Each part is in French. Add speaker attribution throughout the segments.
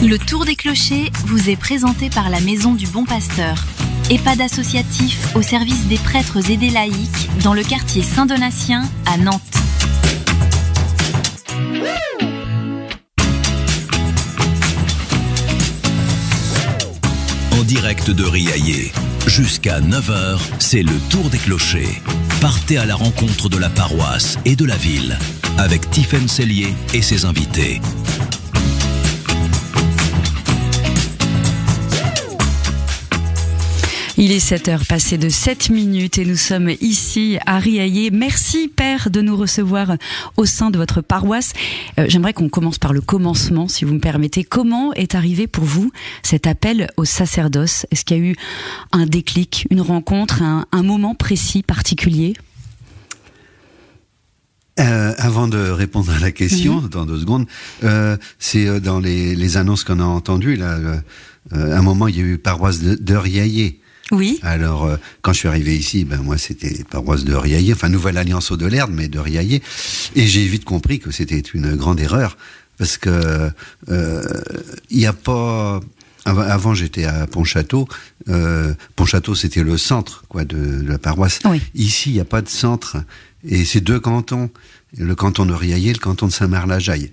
Speaker 1: Le Tour des Clochers vous est présenté par la Maison du Bon Pasteur, EHPAD associatif au service des prêtres et des laïcs dans le quartier Saint-Donatien à Nantes.
Speaker 2: En direct de Riaillé, jusqu'à 9h, c'est le Tour des Clochers. Partez à la rencontre de la paroisse et de la ville, avec Tiffaine Cellier et ses invités.
Speaker 3: Il est 7h passé de 7 minutes et nous sommes ici à Riaillé. Merci Père de nous recevoir au sein de votre paroisse. J'aimerais qu'on commence par le commencement, si vous me permettez. Comment est arrivé pour vous cet appel au sacerdoce ? Est-ce qu'il y a eu un déclic, une rencontre, un moment précis, particulier ?
Speaker 4: Avant de répondre à la question, dans 2 secondes, c'est dans les annonces qu'on a entendues, là, à un moment il y a eu paroisse de Riaillé.
Speaker 3: Oui.
Speaker 4: Alors, quand je suis arrivé ici, moi c'était paroisse de Riaillé, enfin Nouvelle Alliance au Delerde, mais de Riaillé, et j'ai vite compris que c'était une grande erreur, parce que il y a pas. Avant, j'étais à Pontchâteau. Pontchâteau, c'était le centre, de la paroisse.
Speaker 3: Oui.
Speaker 4: Ici, il n'y a pas de centre, et c'est 2 cantons, le canton de Riaillé, le canton de Saint-Marc-la-Jaille.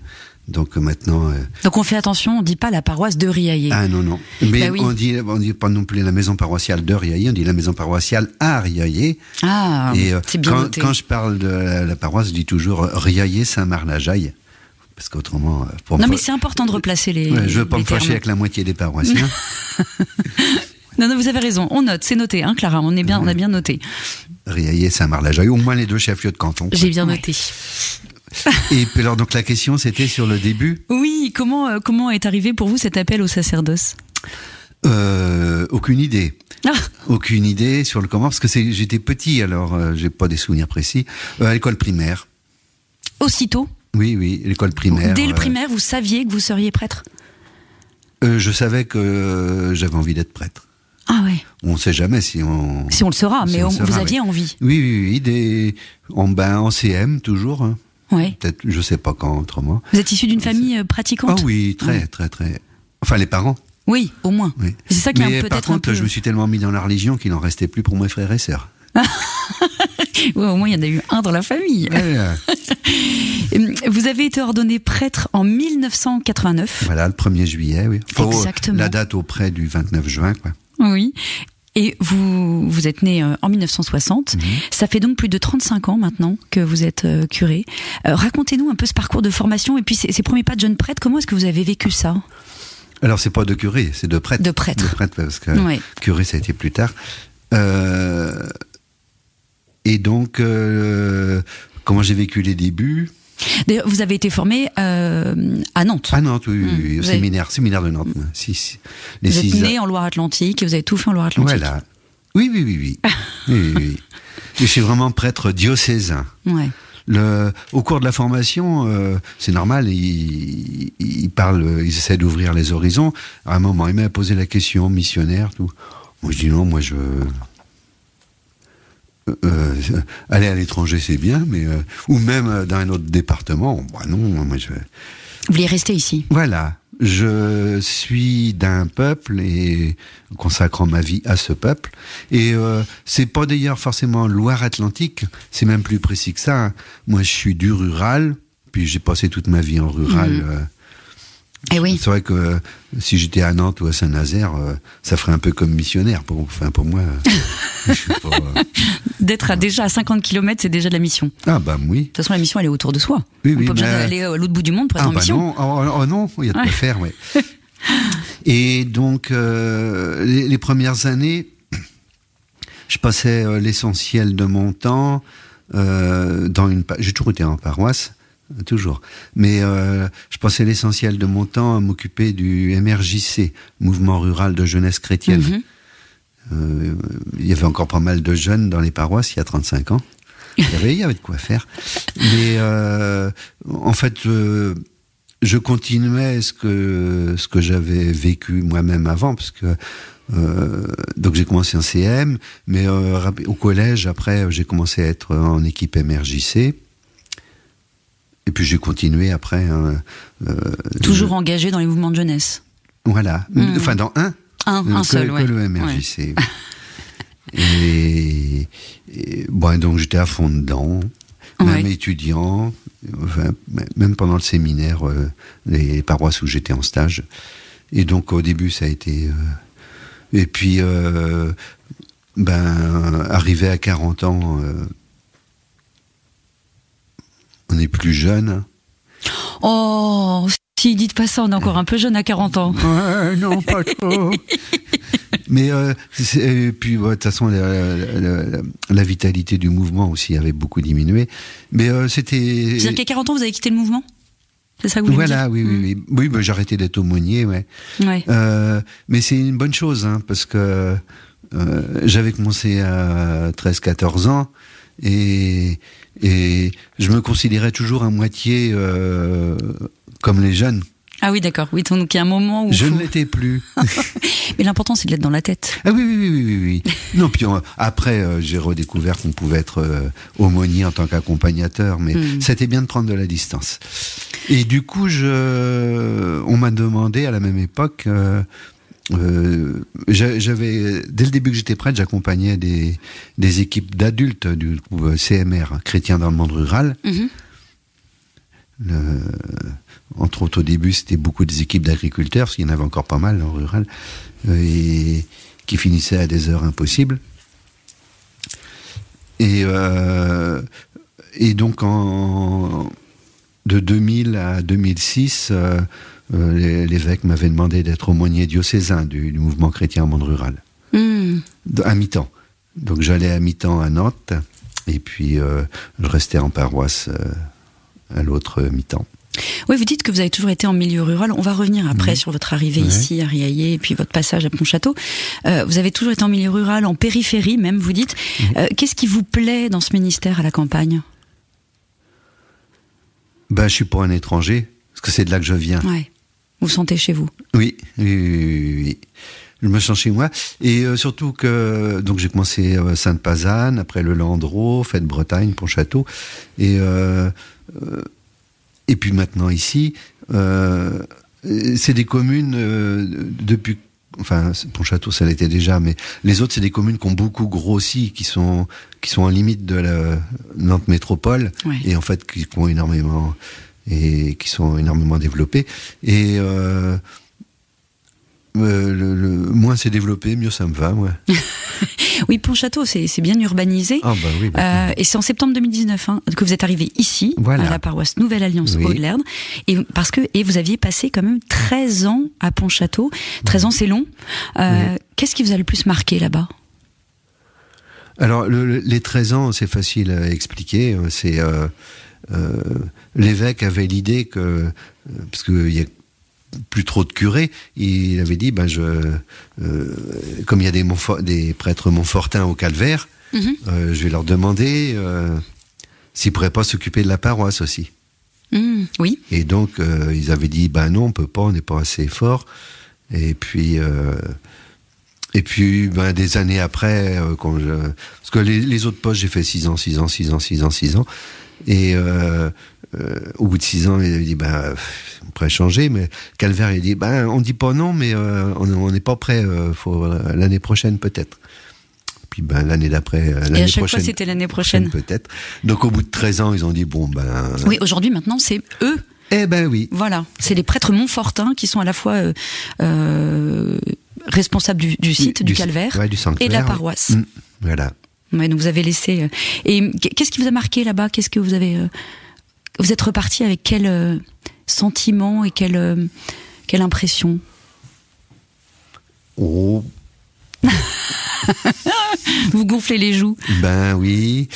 Speaker 4: Donc maintenant.
Speaker 3: Donc on fait attention, on dit pas la paroisse de Riaillé.
Speaker 4: Ah non. Mais
Speaker 3: oui.
Speaker 4: on dit pas non plus la maison paroissiale de Riaillé, on dit la maison paroissiale à Riaillé.
Speaker 3: Ah,
Speaker 4: et
Speaker 3: c'est bien noté.
Speaker 4: Quand je parle de la paroisse, je dis toujours Riaillé Saint-Marc-la-Jaille. Parce qu'autrement.
Speaker 3: Mais c'est important de replacer les.
Speaker 4: Ouais, je veux pas me fâcher
Speaker 3: termes.
Speaker 4: avec la moitié des paroissiens.
Speaker 3: Non, vous avez raison. On note, c'est noté, hein, Clara. On a bien noté.
Speaker 4: Riaillé, Saint-Marc-la-Jaille, au moins les 2 chefs-lieux de canton.
Speaker 3: J'ai bien noté.
Speaker 4: Et puis alors, donc la question, c'était sur le début.
Speaker 3: Oui, comment est arrivé pour vous cet appel au sacerdoce ?
Speaker 4: Aucune idée.
Speaker 3: Ah.
Speaker 4: Aucune idée sur le comment, parce que j'étais petit, alors j'ai pas des souvenirs précis. À l'école primaire.
Speaker 3: Aussitôt ?
Speaker 4: Oui, l'école primaire.
Speaker 3: Dès le primaire, vous saviez que vous seriez prêtre ?
Speaker 4: Je savais que j'avais envie d'être prêtre.
Speaker 3: Ah ouais.
Speaker 4: On ne sait jamais si on...
Speaker 3: Si on le saura, mais vous aviez envie.
Speaker 4: Oui, en CM toujours. Hein.
Speaker 3: Ouais.
Speaker 4: Peut-être, je sais pas quand autrement.
Speaker 3: Vous êtes issu d'une famille pratiquante ?
Speaker 4: Ah oui, très. Enfin, les parents.
Speaker 3: Oui, au moins.
Speaker 4: Oui.
Speaker 3: C'est ça qui est peut-être
Speaker 4: par contre,
Speaker 3: un peu...
Speaker 4: je me suis tellement mis dans la religion qu'il n'en restait plus pour mes frères et sœurs.
Speaker 3: Ouais, au moins, il y en a eu un dans la famille. Vous avez été ordonné prêtre en 1989.
Speaker 4: Voilà, le 1er juillet, oui.
Speaker 3: Exactement.
Speaker 4: La date auprès du 29 juin, quoi.
Speaker 3: Oui. Et vous êtes né en 1960. Ça fait donc plus de 35 ans maintenant que vous êtes curé. Racontez-nous un peu ce parcours de formation et puis ces premiers pas de jeune prêtre. Comment est-ce que vous avez vécu ça ?
Speaker 4: Alors, c'est pas de curé, c'est de prêtre.
Speaker 3: De prêtre.
Speaker 4: De prêtre, parce que curé, ça a été plus tard. Et donc, comment j'ai vécu les débuts ?
Speaker 3: D'ailleurs, vous avez été formé à Nantes.
Speaker 4: À Nantes, oui. Au séminaire de Nantes.
Speaker 3: Vous êtes né en Loire-Atlantique et vous avez tout fait en Loire-Atlantique.
Speaker 4: Voilà. Oui. Oui. Je suis vraiment prêtre diocésain.
Speaker 3: Ouais.
Speaker 4: Au cours de la formation, c'est normal, ils essaient d'ouvrir les horizons. À un moment, il m'a posé la question, missionnaire, tout. Moi, je dis non, moi, je... aller à l'étranger, c'est bien, mais ou même dans un autre département, non, moi je...
Speaker 3: Vous voulez rester ici ?
Speaker 4: Voilà, je suis d'un peuple et consacrant ma vie à ce peuple. Et c'est pas d'ailleurs forcément Loire-Atlantique, c'est même plus précis que ça. Hein. Moi, je suis du rural, puis j'ai passé toute ma vie en rural.
Speaker 3: Et oui.
Speaker 4: C'est vrai que si j'étais à Nantes ou à Saint-Nazaire, ça ferait un peu comme missionnaire pour moi. Je suis pas,
Speaker 3: D'être déjà à 50 km, c'est déjà de la mission.
Speaker 4: Ah oui.
Speaker 3: De toute façon, la mission, elle est autour de soi.
Speaker 4: Oui,
Speaker 3: on peut besoin d'aller à l'autre bout du monde pour être en mission.
Speaker 4: Non, il y a de quoi faire, oui. Et donc, les premières années, je passais l'essentiel de mon temps j'ai toujours été en paroisse. Toujours. Mais je passais l'essentiel de mon temps à m'occuper du MRJC, Mouvement Rural de Jeunesse Chrétienne. Il y avait encore pas mal de jeunes dans les paroisses il y a 35 ans. Il y avait de quoi faire. Mais en fait, je continuais ce que j'avais vécu moi-même avant, parce que donc j'ai commencé en CM, mais au collège, après, j'ai commencé à être en équipe MRJC. Et puis j'ai continué après.
Speaker 3: Toujours engagé dans les mouvements de jeunesse.
Speaker 4: Voilà. Enfin, dans
Speaker 3: un seul,
Speaker 4: que le MRJC. Et bon, donc j'étais à fond dedans, même étudiant, enfin, même pendant le séminaire, les paroisses où j'étais en stage. Et donc au début ça a été... et puis, arrivé à 40 ans, on est plus jeune.
Speaker 3: Oh, si, dites pas ça, on est encore un peu jeune à 40 ans.
Speaker 4: Ouais, non, pas trop. Mais et puis de toute façon la vitalité du mouvement aussi avait beaucoup diminué. Mais c'était.
Speaker 3: C'est-à-dire qu'à 40 ans vous avez quitté le mouvement ? C'est ça que vous voulez dire ?
Speaker 4: Oui, j'ai arrêté d'être aumônier, ouais. Mais c'est une bonne chose, hein, parce que j'avais commencé à 13-14 ans et je me considérais toujours à moitié comme les jeunes.
Speaker 3: Ah oui, d'accord. Oui, donc il y a un moment où...
Speaker 4: Je ne l'étais plus.
Speaker 3: Mais l'important, c'est de l'être dans la tête.
Speaker 4: Ah oui. Non, puis après, j'ai redécouvert qu'on pouvait être aumônier en tant qu'accompagnateur, mais c'était bien de prendre de la distance. Et du coup, on m'a demandé à la même époque... j'avais, dès le début que j'étais prêtre, j'accompagnais des équipes d'adultes du groupe CMR, Chrétiens dans le monde rural. Entre autres, au début, c'était beaucoup des équipes d'agriculteurs, parce qu'il y en avait encore pas mal en rural, et qui finissaient à des heures impossibles. Et donc, de 2000 à 2006, l'évêque m'avait demandé d'être aumônier diocésain du mouvement chrétien en monde rural, à mi-temps. Donc j'allais à mi-temps à Nantes, et puis je restais en paroisse à l'autre mi-temps.
Speaker 3: Oui, vous dites que vous avez toujours été en milieu rural. On va revenir après sur votre arrivée ici à Riaillé et puis votre passage à Pontchâteau. Vous avez toujours été en milieu rural, en périphérie même, vous dites. Qu'est-ce qui vous plaît dans ce ministère à la campagne ?
Speaker 4: Je suis pour un étranger, parce que c'est de là que je viens.
Speaker 3: Ouais. Vous vous sentez chez vous ?
Speaker 4: Oui. Je me sens chez moi. Et surtout que donc j'ai commencé Sainte-Pazanne, après le Landreau, Fête-Bretagne, Pontchâteau. Et puis maintenant ici, c'est des communes depuis... Enfin, Pontchâteau, ça l'était déjà, mais les autres, c'est des communes qui ont beaucoup grossi, qui sont en limite de la Nantes métropole, et en fait, qui ont énormément... et qui sont énormément développés. Et moins c'est développé, mieux ça me va, moi.
Speaker 3: Oui, Pontchâteau, c'est bien urbanisé.
Speaker 4: Ah bah oui.
Speaker 3: Et c'est en septembre 2019 que vous êtes arrivé ici, à la paroisse Nouvelle Alliance Aude-Lerne. Et vous aviez passé quand même 13 ans à Pontchâteau. 13 ans, c'est long. Qu'est-ce qui vous a le plus marqué là-bas ?
Speaker 4: Alors, les 13 ans, c'est facile à expliquer. C'est... l'évêque avait l'idée que, parce qu'il y a plus trop de curés, il avait dit, comme il y a des prêtres montfortins au Calvaire, je vais leur demander s'ils pourraient pas s'occuper de la paroisse aussi.
Speaker 3: Oui.
Speaker 4: Et donc ils avaient dit, non, on peut pas, on n'est pas assez fort. Et puis des années après, parce que les autres postes, j'ai fait 6 ans. Et au bout de 6 ans, il a dit, on pourrait changer, mais Calvaire, il a dit, on dit pas non, mais on n'est pas prêt, faut l'année prochaine peut-être. Puis l'année d'après, l'année prochaine.
Speaker 3: Et à chaque fois, c'était l'année prochaine.
Speaker 4: Peut-être. Donc au bout de 13 ans, ils ont dit,
Speaker 3: Oui, aujourd'hui, maintenant, c'est eux.
Speaker 4: Eh ben oui.
Speaker 3: Voilà, c'est les prêtres montfortins qui sont à la fois responsables du site, du Calvaire,
Speaker 4: du sanctuaire,
Speaker 3: et de la paroisse.
Speaker 4: Voilà.
Speaker 3: Ouais, donc vous avez laissé... Et qu'est-ce qui vous a marqué là-bas ? Qu'est-ce que vous avez... Vous êtes reparti avec quel sentiment et quelle impression ?
Speaker 4: Oh.
Speaker 3: Vous gonflez les joues.
Speaker 4: Oui.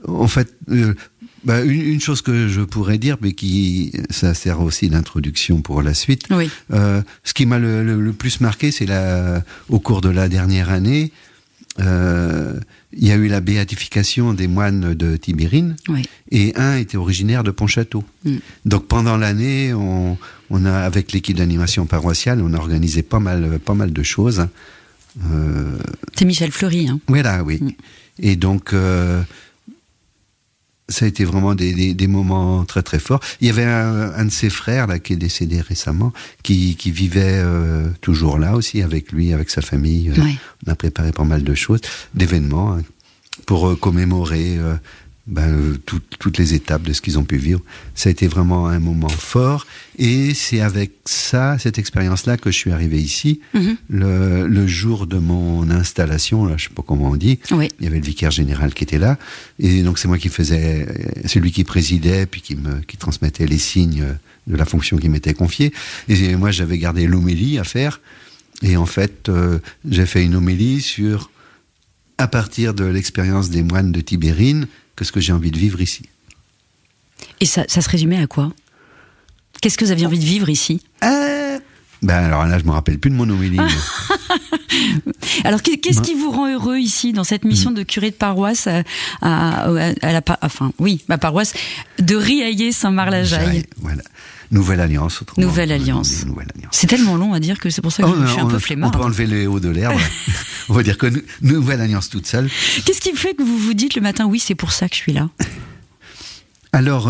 Speaker 4: En fait, une chose que je pourrais dire, mais ça sert aussi d'introduction pour la suite.
Speaker 3: Oui.
Speaker 4: Ce qui m'a le plus marqué, c'est au cours de la dernière année, il y a eu la béatification des moines de Tibérine, et un était originaire de Pontchâteau. Donc pendant l'année, on a, avec l'équipe d'animation paroissiale, on a organisé pas mal de choses. C'est
Speaker 3: Michel Fleury.
Speaker 4: Voilà, oui. Et donc ça a été vraiment des moments très très forts. Il y avait un de ses frères là qui est décédé récemment, qui vivait toujours là aussi avec lui, avec sa famille.
Speaker 3: Ouais.
Speaker 4: On a préparé pas mal de choses, d'événements pour commémorer toutes les étapes de ce qu'ils ont pu vivre. Ça a été vraiment un moment fort, et c'est avec cette expérience-là que je suis arrivé ici. Le jour de mon installation, là, je sais pas comment on dit,
Speaker 3: Oui.
Speaker 4: il y avait le vicaire général qui était là, et donc c'est moi qui faisais, celui qui présidait, puis qui transmettait les signes de la fonction qui m'était confiée. Et moi, j'avais gardé l'homélie à faire, et en fait, j'ai fait une homélie sur, à partir de l'expérience des moines de Tibérine, que ce que j'ai envie de vivre ici.
Speaker 3: Et ça se résumait à quoi ? Qu'est-ce que vous aviez envie de vivre ici ?
Speaker 4: Alors là, je me rappelle plus de mon homélie.
Speaker 3: Alors, qu'est-ce qui vous rend heureux ici, dans cette mission de curé de paroisse ma paroisse de Riaillé-Saint-Marc-la-Jaille ?
Speaker 4: Voilà. Nouvelle Alliance, autrement.
Speaker 3: Nouvelle Alliance. C'est tellement long à dire que c'est pour ça que je suis un peu flemmarde.
Speaker 4: On peut enlever les hauts de l'herbe. On va dire que Nouvelle Alliance toute seule.
Speaker 3: Qu'est-ce qui fait que vous vous dites le matin, oui, c'est pour ça que je suis là ?
Speaker 4: Alors,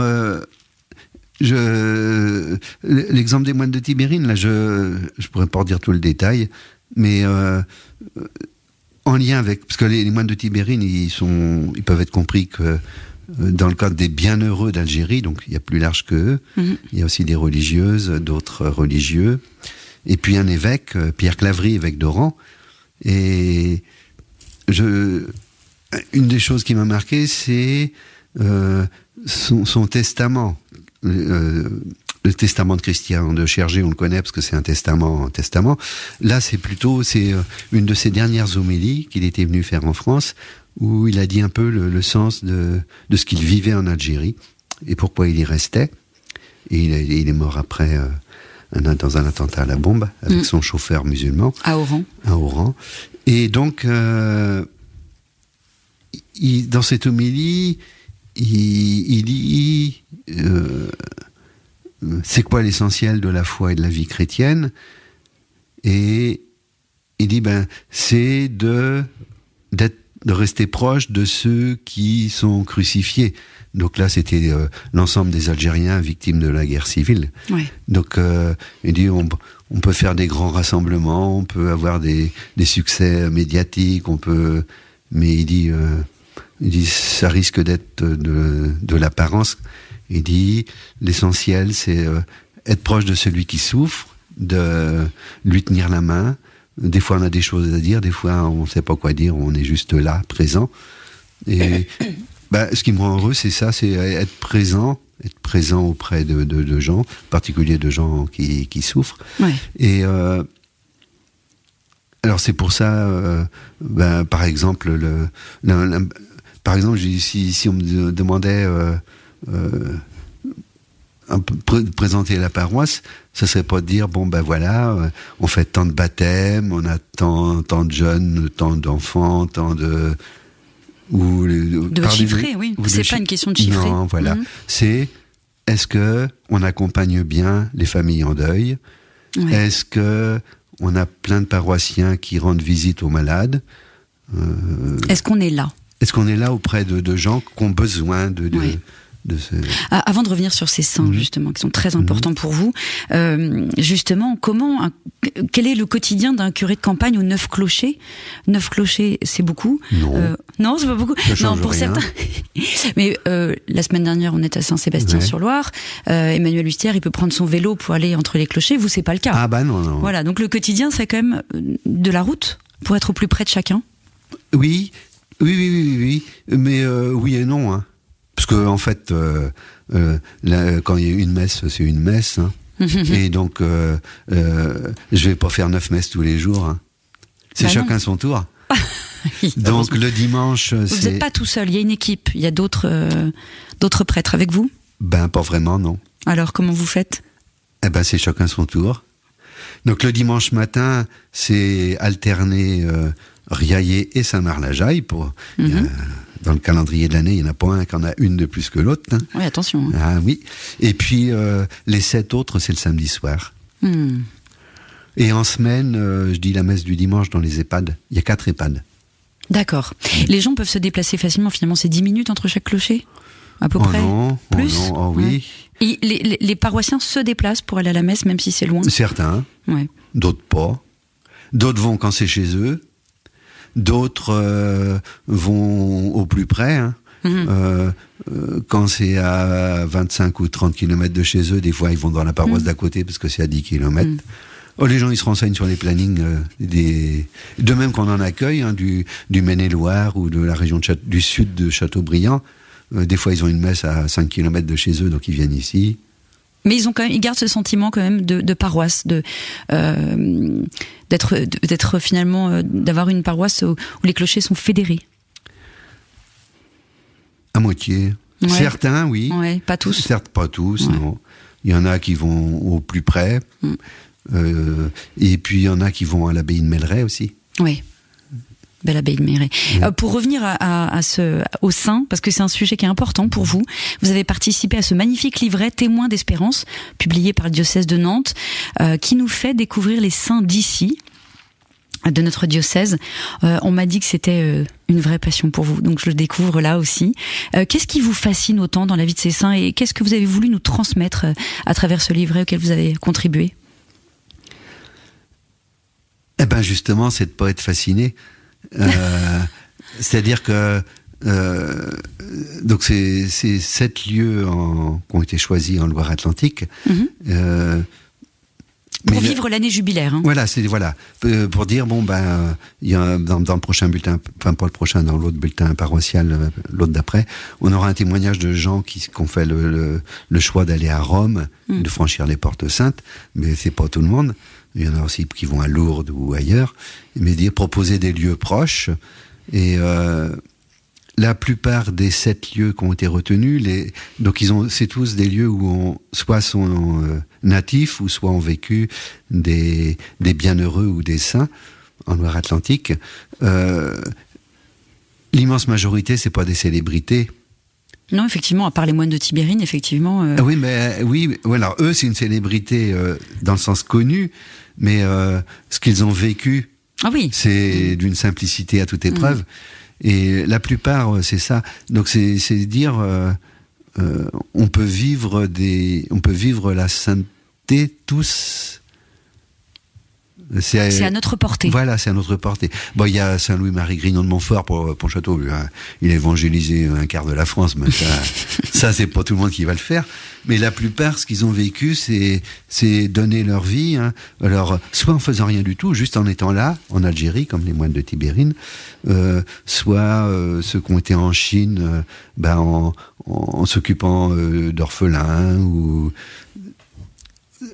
Speaker 4: l'exemple des moines de Tibérine, là, je pourrais pas redire tout le détail, mais en lien avec, parce que les moines de Tibérine, ils peuvent être compris que dans le cadre des bienheureux d'Algérie, donc il y a plus large que eux, il y a aussi des religieuses, d'autres religieux, et puis un évêque, Pierre Claverie, évêque d'Oran. Et une des choses qui m'a marqué, c'est son testament. Le testament de Christian de Chergé, on le connaît parce que c'est un testament. Là, c'est une de ses dernières homélies qu'il était venu faire en France, où il a dit un peu le sens de ce qu'il vivait en Algérie et pourquoi il y restait. Et il est mort après dans un attentat à la bombe avec son chauffeur musulman. À Oran. Et donc, dans cette homélie, il dit c'est quoi l'essentiel de la foi et de la vie chrétienne, et il dit c'est de rester proche de ceux qui sont crucifiés. Donc là, c'était l'ensemble des Algériens victimes de la guerre civile. Ouais. Donc il dit on peut faire des grands rassemblements, on peut avoir des succès médiatiques, mais il dit ça risque d'être de l'apparence. Il dit l'essentiel, c'est être proche de celui qui souffre, de lui tenir la main. Des fois, on a des choses à dire, des fois, on ne sait pas quoi dire, on est juste là, présent. Et ce qui me rend heureux, c'est ça, c'est être présent auprès de gens, en particulier de gens qui souffrent. Ouais. Et alors, c'est pour ça, par exemple, si on me demandait présenter la paroisse, ça serait pas de dire on fait tant de baptêmes, on a tant de jeunes, tant d'enfants, tant de
Speaker 3: chiffrer, oui. C'est pas une question de chiffrer.
Speaker 4: Non, voilà. C'est est-ce que on accompagne bien les familles en deuil ? Ouais. Est-ce que on a plein de paroissiens qui rendent visite aux malades ?
Speaker 3: Est-ce qu'on est là ?
Speaker 4: Est-ce qu'on est là auprès de gens qui ont besoin de ce...
Speaker 3: Avant de revenir sur ces saints, justement, qui sont très importants pour vous, justement, quel est le quotidien d'un curé de campagne aux 9 clochers ? 9 clochers, c'est beaucoup ?
Speaker 4: Non.
Speaker 3: Non, c'est pas beaucoup.
Speaker 4: Ça change
Speaker 3: pour
Speaker 4: rien.
Speaker 3: Certains. Mais la semaine dernière, on est à Saint-Sébastien-sur-Loire. Emmanuel Hustière, il peut prendre son vélo pour aller entre les clochers. Vous, c'est pas le cas.
Speaker 4: Ah non.
Speaker 3: Voilà, donc le quotidien, c'est quand même de la route pour être au plus près de chacun.
Speaker 4: Oui. Mais oui et non, hein. Parce que en fait, quand il y a une messe, c'est une messe, hein. Et donc je vais pas faire 9 messes tous les jours, hein. C'est chacun son tour. Donc le dimanche,
Speaker 3: vous n'êtes pas tout seul, il y a une équipe, il y a d'autres prêtres avec vous ?
Speaker 4: Pas vraiment, non. Alors
Speaker 3: comment vous faites ?
Speaker 4: C'est chacun son tour. Donc le dimanche matin, c'est alterné Riaillé et Saint-Marc-la-Jaille pour dans le calendrier de l'année, il n'y en a pas un qui en a une de plus que l'autre, hein.
Speaker 3: Oui, attention.
Speaker 4: Ah oui. Et puis les 7 autres, c'est le samedi soir. Et en semaine, je dis la messe du dimanche dans les EHPAD. Il y a 4 EHPAD.
Speaker 3: D'accord. Les gens peuvent se déplacer facilement, finalement, c'est 10 minutes entre chaque clocher ? à peu près?
Speaker 4: Non,
Speaker 3: plus?
Speaker 4: Oui.
Speaker 3: Et les paroissiens se déplacent pour aller à la messe, même si c'est loin?
Speaker 4: Certains, d'autres pas. D'autres vont quand c'est chez eux. D'autres vont au plus près. Hein. Quand c'est à 25 ou 30 km de chez eux, des fois ils vont dans la paroisse d'à côté parce que c'est à 10 km. Les gens ils se renseignent sur les plannings de même qu'on en accueille, hein, du Maine-et-Loire ou de la région du sud de Châteaubriand. Des fois ils ont une messe à 5 km de chez eux, donc ils viennent ici.
Speaker 3: Mais ils gardent ce sentiment quand même de paroisse, d'être finalement, d'avoir une paroisse où les clochers sont fédérés.
Speaker 4: À moitié. Ouais. Certains, oui.
Speaker 3: Ouais, pas tous.
Speaker 4: Certes, pas tous, non. Il y en a qui vont au plus près. Et puis il y en a qui vont à l'abbaye de Melleray aussi.
Speaker 3: Oui. Belle abbaye de Melleray. Pour revenir au saint, parce que c'est un sujet qui est important pour vous, vous avez participé à ce magnifique livret Témoins d'espérance, publié par le diocèse de Nantes, qui nous fait découvrir les saints d'ici, de notre diocèse. On m'a dit que c'était une vraie passion pour vous, donc je le découvre là aussi. Qu'est-ce qui vous fascine autant dans la vie de ces saints et qu'est-ce que vous avez voulu nous transmettre à travers ce livret auquel vous avez contribué?
Speaker 4: Eh ben justement, c'est de pas être fasciné. C'est-à-dire que donc c'est 7 lieux qui ont été choisis en Loire-Atlantique.
Speaker 3: Pour vivre l'année jubilaire. Hein.
Speaker 4: Voilà, pour dire il y a dans le prochain bulletin, enfin pas le prochain, dans l'autre bulletin paroissial, l'autre d'après, on aura un témoignage de gens qui ont fait le choix d'aller à Rome, de franchir les portes saintes, mais c'est pas tout le monde. Il y en a aussi qui vont à Lourdes ou ailleurs, mais proposer des lieux proches. Et la plupart des 7 lieux qui ont été retenus, c'est tous des lieux où soit sont natifs ou soit ont vécu des bienheureux ou des saints en Loire-Atlantique. L'immense majorité, c'est pas des célébrités.
Speaker 3: Non, effectivement, à part les moines de Tibérine, effectivement.
Speaker 4: Oui, alors eux, c'est une célébrité dans le sens connu, mais ce qu'ils ont vécu, c'est d'une simplicité à toute épreuve. Et la plupart, c'est ça. Donc c'est dire, on peut vivre la sainteté tous.
Speaker 3: C'est à notre portée.
Speaker 4: Voilà, c'est à notre portée. Il y a Saint Louis-Marie Grignon de Montfort pour Pontchâteau. Il a évangélisé un quart de la France, mais ça c'est pas tout le monde qui va le faire. Mais la plupart, ce qu'ils ont vécu, c'est donner leur vie. Hein. Alors, soit en faisant rien du tout, juste en étant là, en Algérie, comme les moines de Tibérine, soit ceux qui ont été en Chine, en s'occupant d'orphelins ou.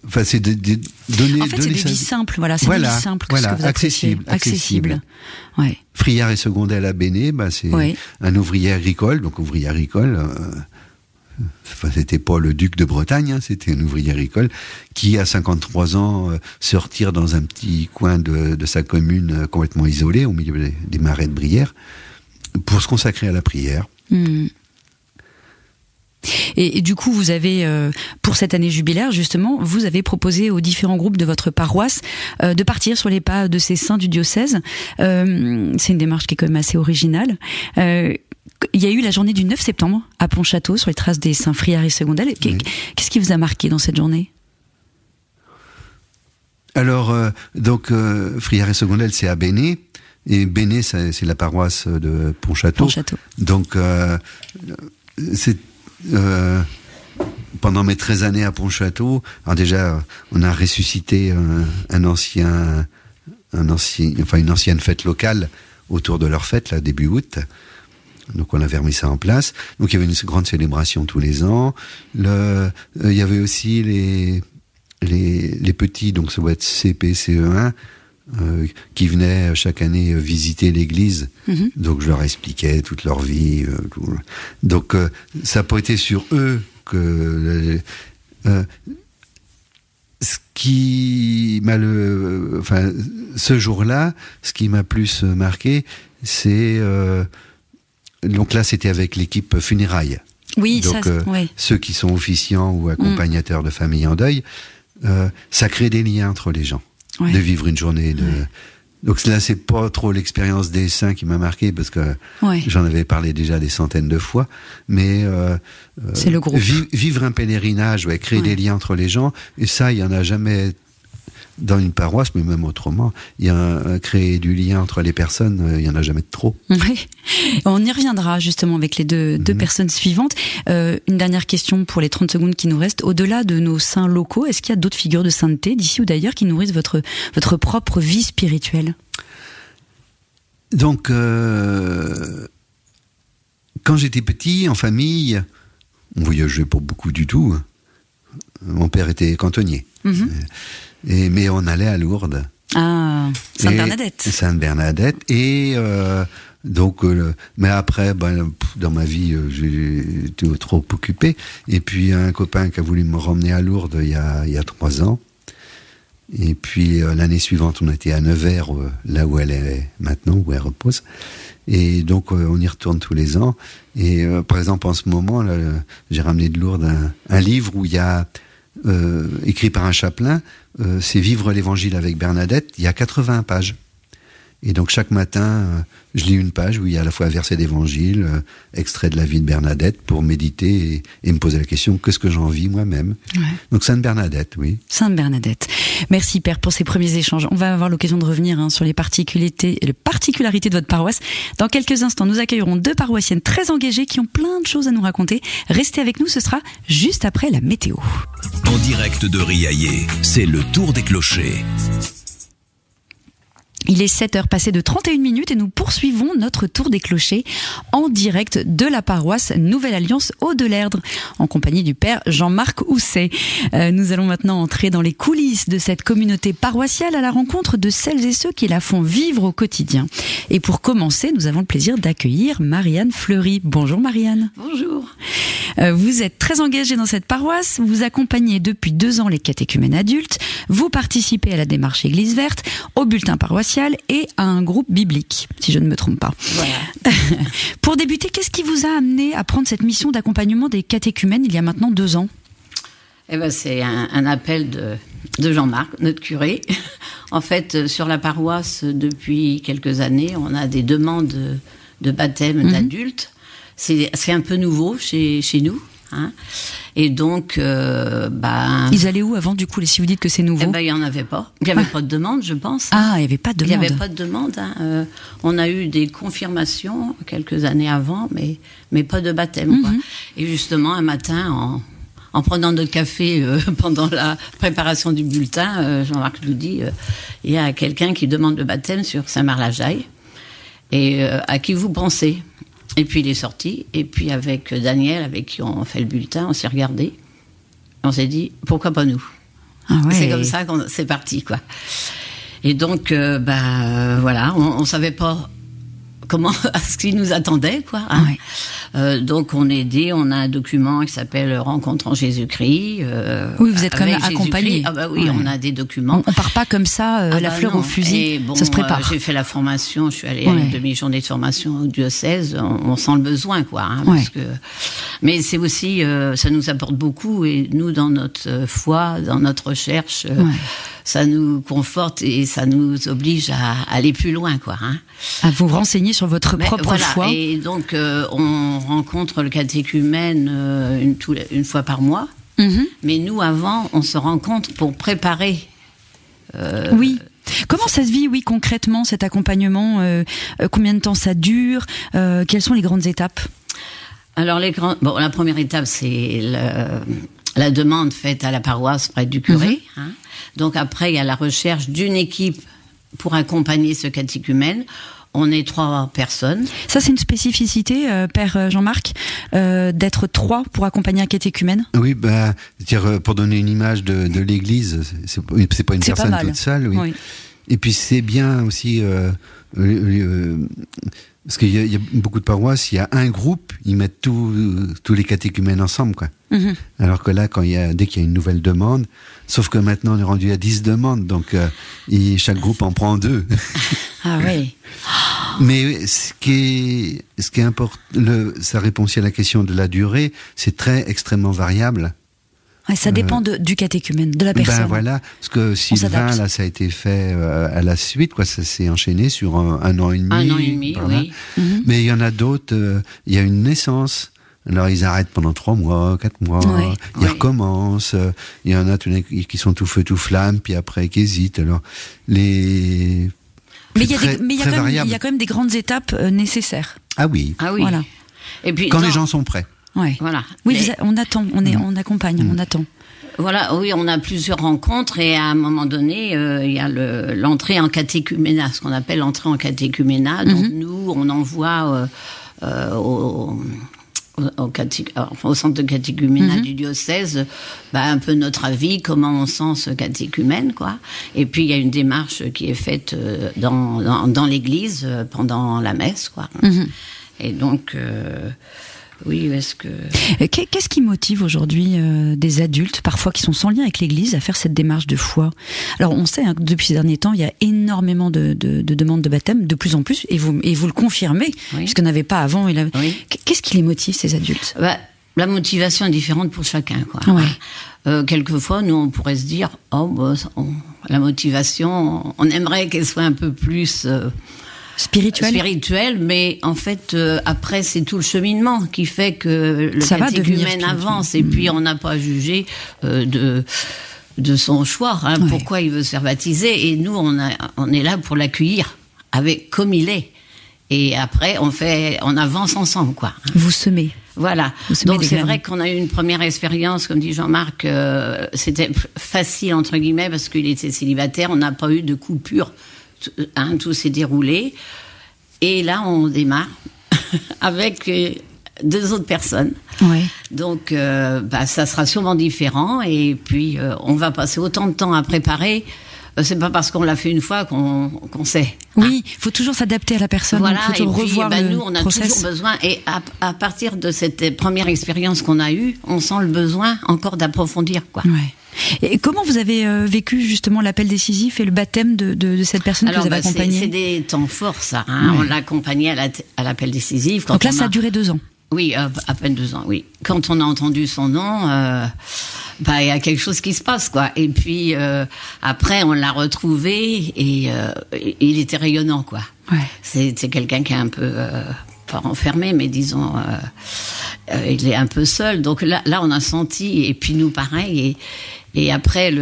Speaker 4: Enfin, c'est donner.
Speaker 3: En fait, c'est des vies simples, voilà. C'est des vies simples que vous
Speaker 4: accessible.
Speaker 3: Ouais.
Speaker 4: Friard et Secondel à Béné, c'est un ouvrier agricole, donc ouvrier agricole. C'était pas le duc de Bretagne, hein, c'était un ouvrier agricole qui, à 53 ans, se retire dans un petit coin de sa commune complètement isolé, au milieu des marais de Brière, pour se consacrer à la prière.
Speaker 3: Et du coup, vous avez, pour cette année jubilaire, justement, vous avez proposé aux différents groupes de votre paroisse de partir sur les pas de ces saints du diocèse. C'est une démarche qui est quand même assez originale. Il y a eu la journée du 9 septembre à Pontchâteau, sur les traces des saints Friard et Secondel. Qu'est-ce qui vous a marqué dans cette journée?
Speaker 4: Alors, Friard et Secondel, c'est à Béné. Et Béné, c'est la paroisse de Pontchâteau. Donc, pendant mes 13 années à Pontchâteau, alors déjà, on a ressuscité une ancienne fête locale autour de leur fête, là, début août. Donc on avait remis ça en place. Donc il y avait une grande célébration tous les ans. Il y avait aussi les petits, donc ça doit être CP, CE1, qui venaient chaque année visiter l'église. Donc je leur expliquais toute leur vie. Donc ça n'a pas été sur eux que... ce jour-là, ce qui m'a plus marqué, c'est... donc là, c'était avec l'équipe funérailles.
Speaker 3: Oui,
Speaker 4: donc, ceux qui sont officiants ou accompagnateurs de familles en deuil, ça crée des liens entre les gens. De vivre une journée Donc là, c'est pas trop l'expérience des saints qui m'a marqué, parce que j'en avais parlé déjà des centaines de fois, mais
Speaker 3: c'est le groupe.
Speaker 4: Vivre un pèlerinage, créer des liens entre les gens, et ça, il y en a jamais dans une paroisse, mais même autrement. Créer du lien entre les personnes, il y en a jamais de trop.
Speaker 3: Oui, on y reviendra justement avec les deux personnes suivantes. Une dernière question pour les 30 secondes qui nous restent. Au-delà de nos saints locaux, est-ce qu'il y a d'autres figures de sainteté d'ici ou d'ailleurs qui nourrissent votre propre vie spirituelle ?
Speaker 4: Donc, quand j'étais petit, en famille, on voyageait pas beaucoup du tout. Mon père était cantonnier. Mais on allait à Lourdes.
Speaker 3: Ah, Sainte-Bernadette.
Speaker 4: Sainte-Bernadette. Et donc, mais après, dans ma vie, j'étais trop occupé. Et puis, un copain qui a voulu me ramener à Lourdes il y a 3 ans. Et puis, l'année suivante, on était à Nevers, là où elle est maintenant, où elle repose. Et donc, on y retourne tous les ans. Et par exemple, en ce moment, là, j'ai ramené de Lourdes un livre où il y a, écrit par un chapelain, c'est Vivre l'évangile avec Bernadette. Il y a 80 pages. Et donc chaque matin, je lis une page où il y a à la fois un verset d'évangile, extrait de la vie de Bernadette, pour méditer et me poser la question, qu'est-ce que j'en vis moi-même ? Donc Sainte Bernadette, oui.
Speaker 3: Sainte Bernadette. Merci Père pour ces premiers échanges. On va avoir l'occasion de revenir sur les particularités de votre paroisse. Dans quelques instants, nous accueillerons 2 paroissiennes très engagées qui ont plein de choses à nous raconter. Restez avec nous, ce sera juste après la météo.
Speaker 2: En direct de Riaillé, c'est le Tour des Clochers.
Speaker 3: Il est 7h passées de 31 minutes et nous poursuivons notre tour des clochers en direct de la paroisse Nouvelle Alliance Hauts-de-l'Erdre en compagnie du Père Jean-Marc Housset. Nous allons maintenant entrer dans les coulisses de cette communauté paroissiale à la rencontre de celles et ceux qui la font vivre au quotidien. Et pour commencer, nous avons le plaisir d'accueillir Marianne Fleury. Bonjour Marianne.
Speaker 5: Bonjour.
Speaker 3: Vous êtes très engagée dans cette paroisse, vous accompagnez depuis 2 ans les catéchumènes adultes, vous participez à la démarche Église verte, au bulletin paroissial et à un groupe biblique, si je ne me trompe pas.
Speaker 5: Voilà.
Speaker 3: Pour débuter, qu'est-ce qui vous a amené à prendre cette mission d'accompagnement des catéchumènes il y a maintenant 2 ans ?
Speaker 5: C'est un appel de Jean-Marc, notre curé. En fait, sur la paroisse, depuis quelques années, on a des demandes de baptême d'adultes. C'est un peu nouveau chez nous. Hein. Et donc,
Speaker 3: ils allaient où avant, du coup, si vous dites que c'est nouveau ?
Speaker 5: Il n'y en avait pas. Il n'y avait pas de demande, je pense.
Speaker 3: Ah, il n'y avait pas de demande.
Speaker 5: Il n'y avait pas de demande. Hein. On a eu des confirmations quelques années avant, mais pas de baptême. Quoi. Et justement, un matin, en prenant notre café pendant la préparation du bulletin, Jean-Marc nous dit il y a quelqu'un qui demande le baptême sur Saint-Marc-la-Jaille. Et à qui vous pensez ? Et puis il est sorti, et puis avec Daniel, avec qui on fait le bulletin, on s'est regardé, on s'est dit, pourquoi pas nous ? C'est comme ça qu'on c'est parti, quoi. Et donc, voilà, on savait pas ce qui nous attendait, quoi. Hein. Donc on est aidé, on a un document qui s'appelle Rencontre en Jésus-Christ.
Speaker 3: Oui, vous êtes quand même accompagné.
Speaker 5: Ah bah oui, on a des documents.
Speaker 3: On part pas comme ça, la fleur au fusil. Ça se prépare.
Speaker 5: J'ai fait la formation, je suis allée à une demi-journée de formation au diocèse. On sent le besoin, quoi. Hein, parce que... Mais c'est aussi, ça nous apporte beaucoup, et nous, dans notre foi, dans notre recherche, ça nous conforte et ça nous oblige à aller plus loin, quoi. Hein.
Speaker 3: À vous renseigner sur votre propre foi.
Speaker 5: Et donc, on rencontre le catéchumène une fois par mois. Mais nous, avant, on se rencontre pour préparer.
Speaker 3: Oui. Comment ça se vit, concrètement, cet accompagnement ? Combien de temps ça dure ? Quelles sont les grandes étapes ?
Speaker 5: Alors, la première étape, c'est la demande faite à la paroisse près du curé. Hein. Donc après, il y a la recherche d'une équipe pour accompagner ce catéchumène. On est 3 personnes. Ça,
Speaker 3: c'est une spécificité, Père Jean-Marc, d'être 3 pour accompagner un catéchumène ?
Speaker 4: Oui, pour donner une image de l'Église, c'est pas une personne toute seule. Oui. Et puis c'est bien aussi... parce qu'il y a beaucoup de paroisses, il y a un groupe, ils mettent tous les catéchumènes ensemble, quoi. Alors que là, dès qu'il y a une nouvelle demande, sauf que maintenant on est rendu à 10 demandes, donc chaque groupe en prend 2.
Speaker 5: Ah oui.
Speaker 4: Mais ce qui est important, ça répond aussi à la question de la durée, c'est extrêmement variable
Speaker 3: Ouais, ça dépend du catéchumène, de la personne.
Speaker 4: Ben voilà, parce que Sylvain, là, ça a été fait à la suite, quoi. Ça s'est enchaîné sur un an et demi.
Speaker 5: 1 an et demi,
Speaker 4: voilà.
Speaker 5: oui.
Speaker 4: Mais il y en a d'autres, il y a une naissance. Alors ils arrêtent pendant 3 mois, 4 mois, ils recommencent. Il y en a qui sont tout feu tout flamme, puis après qui hésitent. Alors Mais il y
Speaker 3: a quand même des grandes étapes nécessaires.
Speaker 4: Ah oui.
Speaker 3: Voilà.
Speaker 5: Et puis
Speaker 4: quand les gens sont prêts.
Speaker 3: Ouais.
Speaker 5: Voilà.
Speaker 3: Oui, on attend, on accompagne, on attend.
Speaker 5: Voilà, oui, on a plusieurs rencontres et à un moment donné, il y a l'entrée en catéchuménat, ce qu'on appelle l'entrée en catéchuménat. Donc nous, on envoie au centre de catéchuménat du diocèse, un peu notre avis, comment on sent ce catéchumène, quoi. Et puis il y a une démarche qui est faite dans l'église pendant la messe, quoi. Et donc, oui, est-ce que...
Speaker 3: Qu'est-ce qui motive aujourd'hui des adultes, parfois qui sont sans lien avec l'église, à faire cette démarche de foi? Alors on sait que depuis ces derniers temps, il y a énormément de demandes de baptême, de plus en plus, et vous le confirmez, puisqu'on n'avait pas avant.
Speaker 5: Oui.
Speaker 3: Qu'est-ce qui les motive, ces adultes?
Speaker 5: La motivation est différente pour chacun, quoi. Quelquefois, nous, on pourrait se dire, la motivation, on aimerait qu'elle soit un peu plus... spirituel, mais en fait, après, c'est tout le cheminement qui fait que le catéchumène avance, et puis on n'a pas à juger de son choix, pourquoi il veut se faire baptiser, et nous, on est là pour l'accueillir comme il est. Et après, on avance ensemble, quoi.
Speaker 3: Vous semez.
Speaker 5: Voilà. Donc c'est vrai qu'on a eu une première expérience, comme dit Jean-Marc, c'était facile, entre guillemets, parce qu'il était célibataire, on n'a pas eu de coupure. Tout s'est déroulé et là on démarre avec 2 autres personnes. Donc ça sera sûrement différent et puis on va passer autant de temps à préparer. C'est pas parce qu'on l'a fait une fois qu'on sait.
Speaker 3: Oui, il faut toujours s'adapter à la personne.
Speaker 5: Voilà,
Speaker 3: faut toujours revoir le
Speaker 5: nous, on a
Speaker 3: process.
Speaker 5: toujours besoin, et à partir de cette première expérience qu'on a eue, on sent le besoin encore d'approfondir, quoi.
Speaker 3: Et comment vous avez vécu justement l'appel décisif et le baptême de cette personne que vous avez accompagnée?
Speaker 5: C'est des temps forts, ça. On l'a accompagnée à l'appel décisif.
Speaker 3: Donc là, ça a duré 2 ans.
Speaker 5: Oui, à peine 2 ans, oui. Quand on a entendu son nom, il y a quelque chose qui se passe, quoi. Et puis, après, on l'a retrouvé et il était rayonnant, quoi. C'est quelqu'un qui est un peu, pas enfermé, mais disons, il est un peu seul. Donc là, on a senti, et puis nous, pareil, et après,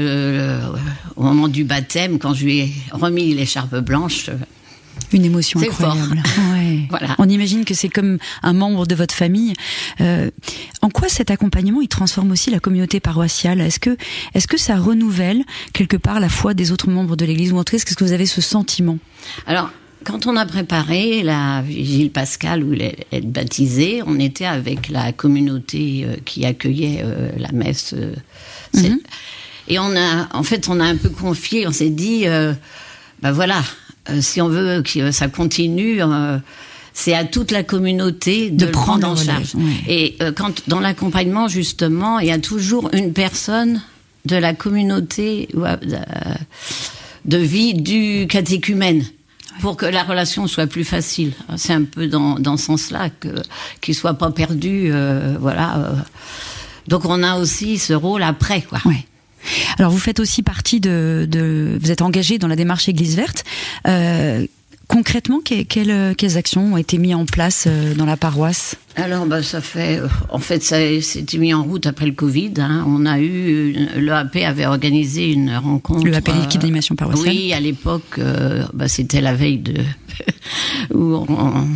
Speaker 5: au moment du baptême, quand je lui ai remis l'écharpe blanche...
Speaker 3: Une émotion incroyable.
Speaker 5: Voilà.
Speaker 3: On imagine que c'est comme un membre de votre famille. En quoi cet accompagnement, il transforme aussi la communauté paroissiale? Est-ce que ça renouvelle quelque part la foi des autres membres de l'Église? Ou en tout cas, est-ce que vous avez ce sentiment?
Speaker 5: Alors, quand on a préparé la vigile pascale où il est baptisé, on était avec la communauté qui accueillait la messe. Et on a un peu confié, on s'est dit, voilà... si on veut que ça continue, c'est à toute la communauté de prendre en charge. Et quand dans l'accompagnement, justement, il y a toujours une personne de la communauté de vie du catéchumène pour que la relation soit plus facile. C'est un peu dans ce sens-là qu'il soit pas perdu. Donc on a aussi ce rôle après, quoi.
Speaker 3: Alors vous faites aussi partie vous êtes engagé dans la démarche Église verte. Concrètement, quelles actions ont été mises en place dans la paroisse?
Speaker 5: Alors, ça fait... En fait, ça s'était mis en route après le Covid. On a eu... L'EAP avait organisé une rencontre...
Speaker 3: L'EAP, l'équipe d'animation paroissiale.
Speaker 5: Oui, à l'époque, c'était la veille où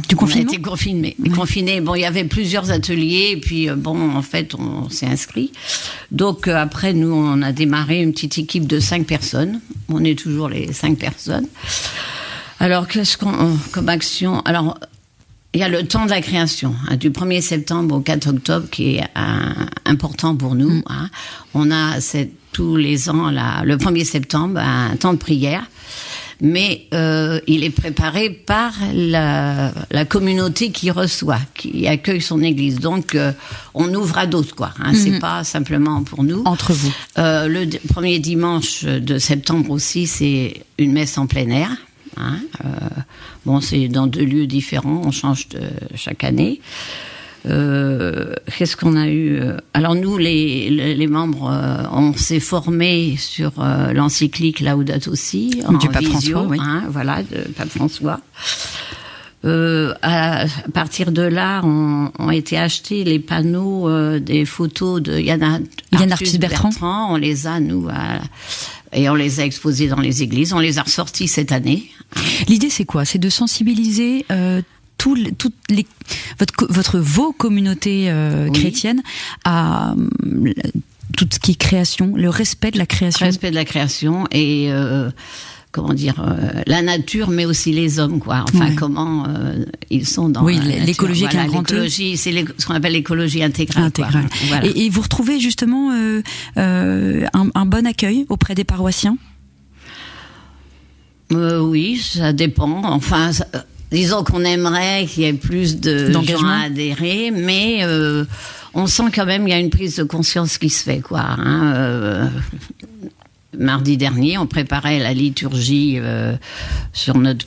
Speaker 3: du confinement.
Speaker 5: On a été confinés. Bon, il y avait plusieurs ateliers, et puis, en fait, on s'est inscrit. Donc, après, nous, on a démarré une petite équipe de 5 personnes. On est toujours les 5 personnes. Alors, qu'est-ce comme action? Alors, il y a le temps de la création, du 1er septembre au 4 octobre, qui est important pour nous. On a tous les ans, le 1er septembre, un temps de prière. Mais il est préparé par la communauté qui reçoit, qui accueille son église. Donc, on ouvre à d'autres, quoi. C'est pas simplement pour nous.
Speaker 3: Entre vous.
Speaker 5: Le premier dimanche de septembre aussi, c'est une messe en plein air. C'est dans 2 lieux différents, on change chaque année. Qu'est-ce qu'on a eu? Alors nous, les membres, on s'est formés sur l'encyclique Laudato Si, en
Speaker 3: du pape
Speaker 5: visio,
Speaker 3: François, oui.
Speaker 5: Voilà, de pape François. À partir de là, ont été achetés les panneaux des photos de Yann Arthus Bertrand. On les a, nous, et on les a exposés dans les églises. On les a ressortis cette année.
Speaker 3: L'idée, c'est quoi? C'est de sensibiliser vos communautés chrétiennes à tout ce qui est création, le respect de la création.
Speaker 5: Le respect de la création et comment dire, la nature, mais aussi les hommes, quoi. Enfin, comment ils sont dans
Speaker 3: l'écologie,
Speaker 5: voilà,
Speaker 3: qui est un grand
Speaker 5: l'écologie, c'est ce qu'on appelle l'écologie intégrale.
Speaker 3: Voilà. Et vous retrouvez justement un bon accueil auprès des paroissiens?
Speaker 5: Oui, ça dépend. Enfin, disons qu'on aimerait qu'il y ait plus de gens à adhérer, mais on sent quand même qu'il y a une prise de conscience qui se fait, quoi. Mardi dernier, on préparait la liturgie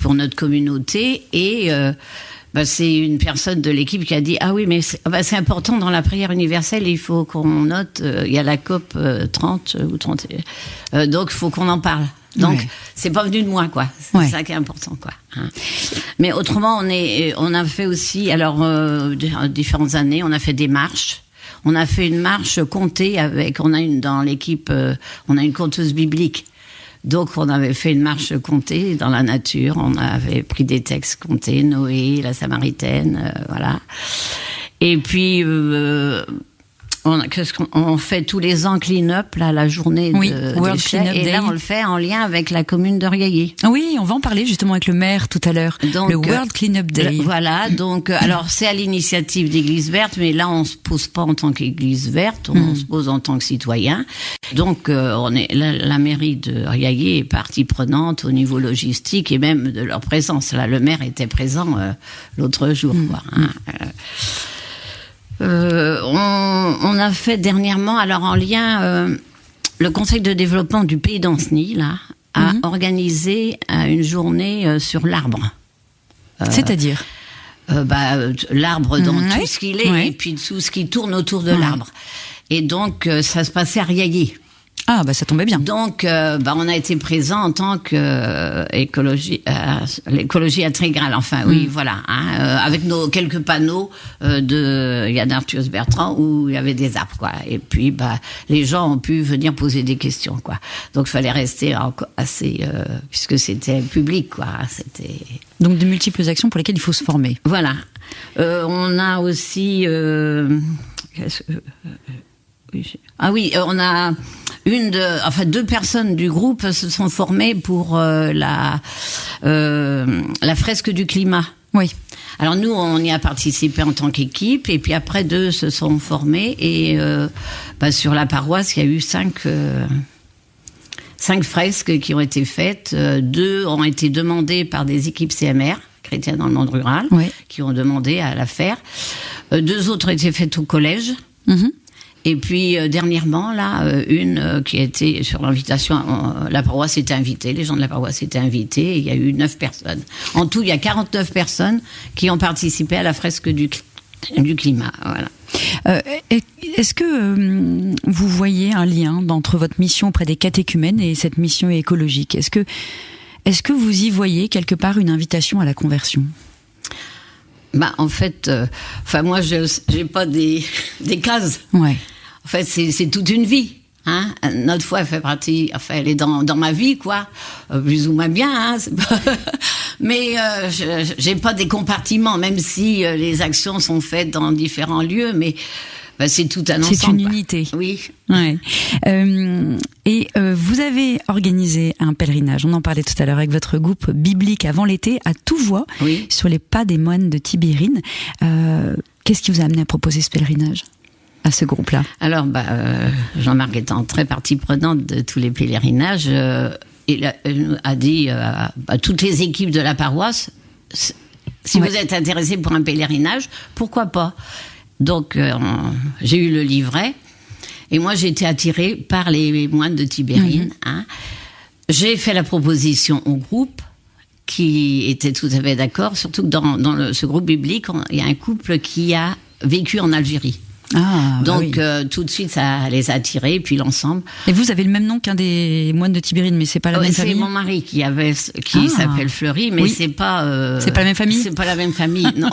Speaker 5: pour notre communauté et c'est une personne de l'équipe qui a dit oui, mais c'est important dans la prière universelle, il faut qu'on note, il y a la COP 30 ou 31, donc il faut qu'on en parle. Donc c'est pas venu de moi, quoi. C'est ça qui est important, quoi. Mais autrement, on a fait aussi, alors différentes années, on a fait des marches. On a fait une marche comptée dans l'équipe, on a une conteuse biblique. Donc, on avait fait une marche comptée dans la nature. On avait pris des textes comptés, Noé, la Samaritaine, voilà. Et puis, on fait tous les ans clean-up, là, la journée de
Speaker 3: World Clean-up
Speaker 5: Day. Et là, on le fait en lien avec la commune de Riaillé.
Speaker 3: Oui, on va en parler justement avec le maire tout à l'heure. Donc, le World Clean-up Day.
Speaker 5: Voilà, donc, alors, c'est à l'initiative d'Église Verte, mais là, on se pose pas en tant qu'Église Verte, on se pose en tant que citoyen. Donc, la mairie de Riaillé est partie prenante au niveau logistique et même de leur présence. Là, le maire était présent l'autre jour, quoi. On a fait dernièrement, alors en lien, le Conseil de développement du Pays d'Anceny, là, a organisé une journée sur l'arbre.
Speaker 3: C'est-à-dire
Speaker 5: l'arbre dans tout ce qu'il est et puis tout ce qui tourne autour de l'arbre. Et donc, ça se passait à Riaillé.
Speaker 3: Ah, ça tombait bien. Donc,
Speaker 5: on a été présent en tant que l'écologie intégrale. Enfin, oui, voilà, avec nos quelques panneaux de Yann Arthus Bertrand où il y avait des arbres, quoi. Et puis, les gens ont pu venir poser des questions, quoi. Donc, il fallait rester assez, puisque c'était public, quoi.
Speaker 3: Donc, de multiples actions pour lesquelles il faut se former.
Speaker 5: Voilà. On a aussi, on a deux personnes du groupe se sont formées pour la fresque du climat. Oui. Alors nous, on y a participé en tant qu'équipe, et puis après 2 se sont formés, et sur la paroisse, il y a eu 5 fresques qui ont été faites. 2 ont été demandées par des équipes CMR, chrétiens dans le monde rural, qui ont demandé à la faire. 2 autres ont été faites au collège. Et puis dernièrement, là, une qui a été sur l'invitation, la paroisse était invitée, les gens de la paroisse étaient invités, et il y a eu 9 personnes. En tout, il y a 49 personnes qui ont participé à la fresque du climat. Voilà.
Speaker 3: Est-ce que vous voyez un lien entre votre mission auprès des catéchumènes et cette mission écologique? Est-ce que vous y voyez quelque part une invitation à la conversion?
Speaker 5: En fait, moi, j'ai pas des cases.
Speaker 3: Ouais.
Speaker 5: En fait, c'est toute une vie. Notre foi, elle fait partie, elle est dans ma vie, quoi. Plus ou moins bien, mais j'ai pas des compartiments, même si les actions sont faites dans différents lieux, mais c'est tout un ensemble.
Speaker 3: C'est une unité.
Speaker 5: Oui.
Speaker 3: Ouais. Et vous avez organisé un pèlerinage, on en parlait tout à l'heure, avec votre groupe biblique avant l'été, à Touvois, sur les pas des moines de Tibérine. Qu'est-ce qui vous a amené à proposer ce pèlerinage à ce groupe-là? Alors,
Speaker 5: Jean-Marc étant très partie prenante de tous les pèlerinages, il a dit à toutes les équipes de la paroisse, si vous êtes intéressés pour un pèlerinage, pourquoi pas? Donc, j'ai eu le livret, et moi, j'ai été attirée par les moines de Tibérine. J'ai fait la proposition au groupe, qui était tout à fait d'accord, surtout que dans ce groupe biblique, il y a un couple qui a vécu en Algérie.
Speaker 3: Ah,
Speaker 5: Donc
Speaker 3: bah oui.
Speaker 5: tout de suite ça les a attirés, puis l'ensemble.
Speaker 3: Et vous avez le même nom qu'un des moines de Tibérine, mais c'est pas la même famille.
Speaker 5: C'est mon mari qui s'appelle Fleury, mais c'est pas
Speaker 3: la même famille.
Speaker 5: C'est pas la même famille, non.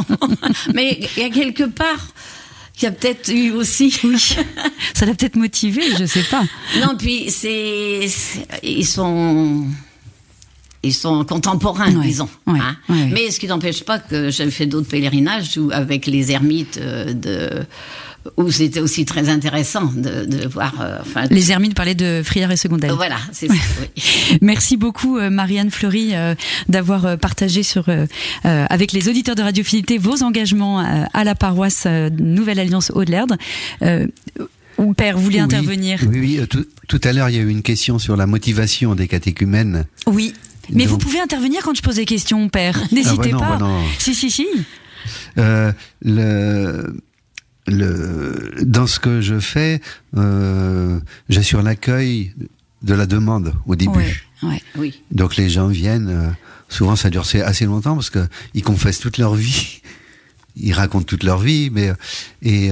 Speaker 5: Mais il y a quelque part il y a peut-être eu aussi.
Speaker 3: Oui. Ça l'a peut-être motivé, je sais pas.
Speaker 5: Non, puis ils sont contemporains, disons.
Speaker 3: Ouais,
Speaker 5: hein.
Speaker 3: ouais.
Speaker 5: Mais ce qui n'empêche pas que j'ai fait d'autres pèlerinages avec les ermites où c'était aussi très intéressant de voir.
Speaker 3: Les ermites parlaient de Friaire et Secondaire.
Speaker 5: Voilà, c'est ça. Oui.
Speaker 3: Merci beaucoup Marianne Fleury d'avoir partagé avec les auditeurs de Radiofinité vos engagements à la paroisse Nouvelle Alliance Aude-Lerdre. Père, vous voulez intervenir?
Speaker 4: Oui, tout à l'heure il y a eu une question sur la motivation des catéchumènes.
Speaker 3: Oui. Mais
Speaker 4: donc,
Speaker 3: vous pouvez intervenir quand je pose des questions, Père. N'hésitez pas.
Speaker 4: Non.
Speaker 3: Si.
Speaker 4: Dans ce que je fais, j'assure l'accueil de la demande au début.
Speaker 3: Ouais.
Speaker 5: Oui.
Speaker 4: Donc les gens viennent, souvent ça dure assez longtemps parce que ils confessent toute leur vie. Ils racontent toute leur vie, et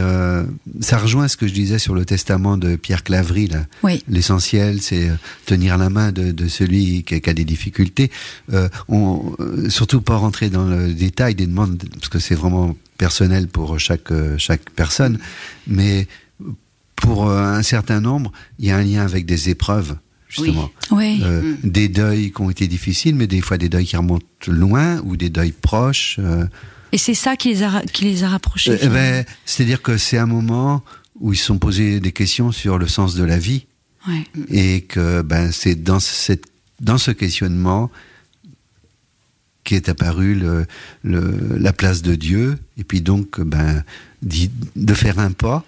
Speaker 4: ça rejoint ce que je disais sur le testament de Pierre Claverie. Là.
Speaker 3: Oui.
Speaker 4: L'essentiel, c'est tenir la main de celui qui a des difficultés. Surtout pas rentrer dans le détail des demandes, parce que c'est vraiment personnel pour chaque personne. Mais pour un certain nombre, il y a un lien avec des épreuves, justement.
Speaker 3: Oui.
Speaker 4: Des deuils qui ont été difficiles, mais des fois des deuils qui remontent loin, ou des deuils proches.
Speaker 3: Et c'est ça qui les a rapprochés.
Speaker 4: C'est-à-dire que c'est un moment où ils se sont posés des questions sur le sens de la vie.
Speaker 3: Ouais.
Speaker 4: Et que c'est dans ce questionnement qu'est apparue la place de Dieu. Et puis donc, de faire un pas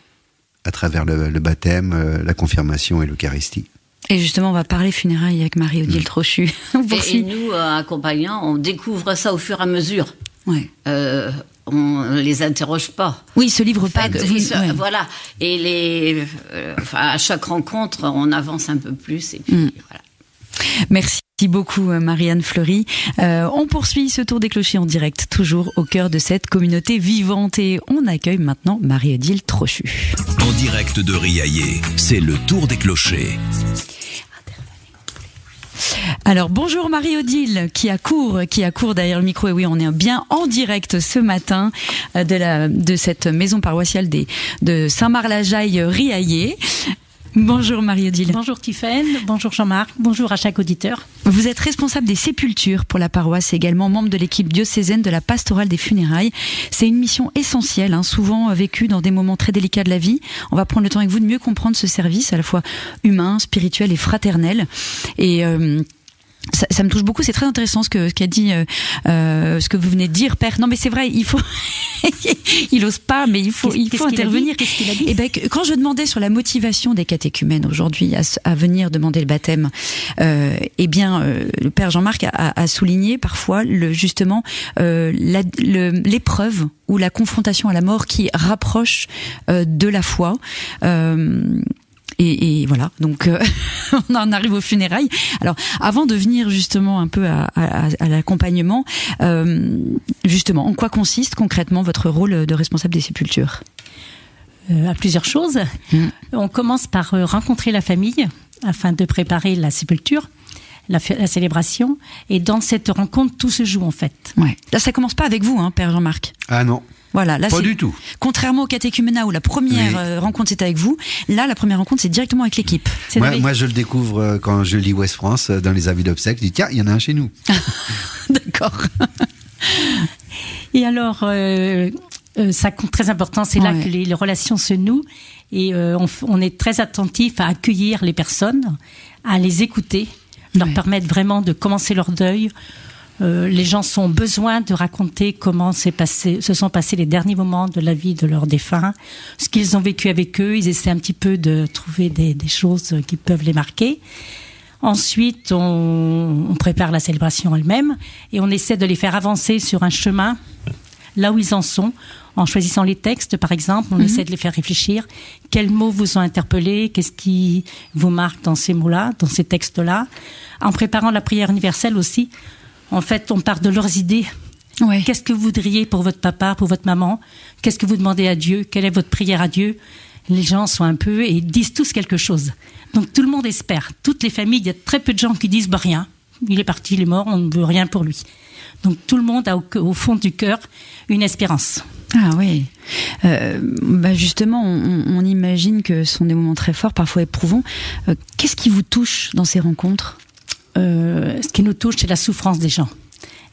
Speaker 4: à travers le baptême, la confirmation et l'Eucharistie.
Speaker 3: Et justement, on va parler funérailles avec Marie-Odile Trochu.
Speaker 5: Et nous, accompagnants, on découvre ça au fur et à mesure.
Speaker 3: Ouais.
Speaker 5: On ne les interroge pas.
Speaker 3: Oui, ils se livrent pas.
Speaker 5: Voilà. Et à chaque rencontre, on avance un peu plus. Et puis, voilà.
Speaker 3: Merci beaucoup Marianne Fleury. On poursuit ce tour des clochers en direct, toujours au cœur de cette communauté vivante, et on accueille maintenant Marie-Odile Trochu.
Speaker 2: En direct de Riaillé, c'est le tour des clochers.
Speaker 3: Alors bonjour Marie-Odile qui accourt derrière le micro, et oui, on est bien en direct ce matin de cette maison paroissiale de Saint-Marc-la-Jaille Riaillé. Bonjour Marie-Odile.
Speaker 6: Bonjour Tiffaine, bonjour Jean-Marc, bonjour à chaque auditeur.
Speaker 3: Vous êtes responsable des sépultures pour la paroisse, également membre de l'équipe diocésaine de la pastorale des funérailles. C'est une mission essentielle, souvent vécue dans des moments très délicats de la vie. On va prendre le temps avec vous de mieux comprendre ce service, à la fois humain, spirituel et fraternel. Et ça me touche beaucoup, c'est très intéressant ce qu'a dit, ce que vous venez de dire, Père. Non mais c'est vrai, il faut, il ose pas, mais il faut intervenir.
Speaker 6: Qu'est-ce qu'il a dit ?
Speaker 3: Et quand je demandais sur la motivation des catéchumènes aujourd'hui à venir demander le baptême, le Père Jean-Marc a souligné parfois justement l'épreuve ou la confrontation à la mort qui rapproche de la foi. Et voilà, donc on en arrive aux funérailles. Alors, avant de venir justement un peu à l'accompagnement, justement, en quoi consiste concrètement votre rôle de responsable des sépultures ?
Speaker 6: À plusieurs choses. On commence par rencontrer la famille afin de préparer la sépulture, la célébration. Et dans cette rencontre, tout se joue en fait.
Speaker 3: Ouais. Là, ça commence pas avec vous, Père Jean-Marc.
Speaker 4: Ah non.
Speaker 3: Voilà, là,
Speaker 4: pas du tout.
Speaker 3: Contrairement au catéchuménat où la première rencontre c'est avec vous, là la première rencontre c'est directement avec l'équipe.
Speaker 4: Moi je le découvre quand je lis Ouest France dans les avis d'obsèques, je dis tiens, il y en a un chez nous.
Speaker 3: D'accord.
Speaker 6: Et alors, ça compte très important, c'est là que les relations se nouent, et on est très attentif à accueillir les personnes, à les écouter, leur permettre vraiment de commencer leur deuil. Les gens ont besoin de raconter comment se sont passés les derniers moments de la vie de leurs défunts, ce qu'ils ont vécu avec eux. Ils essaient un petit peu de trouver des choses qui peuvent les marquer. Ensuite, on prépare la célébration elle-même et on essaie de les faire avancer sur un chemin là où ils en sont, en choisissant les textes, par exemple. On essaie de les faire réfléchir. Quels mots vous ont interpellé ? Qu'est-ce qui vous marque dans ces mots-là, dans ces textes-là ? En préparant la prière universelle aussi, en fait, on part de leurs idées.
Speaker 3: Ouais.
Speaker 6: Qu'est-ce que vous voudriez pour votre papa, pour votre maman? Qu'est-ce que vous demandez à Dieu? Quelle est votre prière à Dieu? Les gens sont un peu et disent tous quelque chose. Donc tout le monde espère. Toutes les familles, il y a très peu de gens qui disent rien. Il est parti, il est mort, on ne veut rien pour lui. Donc tout le monde a au fond du cœur une espérance.
Speaker 3: Ah oui. Justement, on imagine que ce sont des moments très forts, parfois éprouvants. Qu'est-ce qui vous touche dans ces rencontres?
Speaker 6: Ce qui nous touche, c'est la souffrance des gens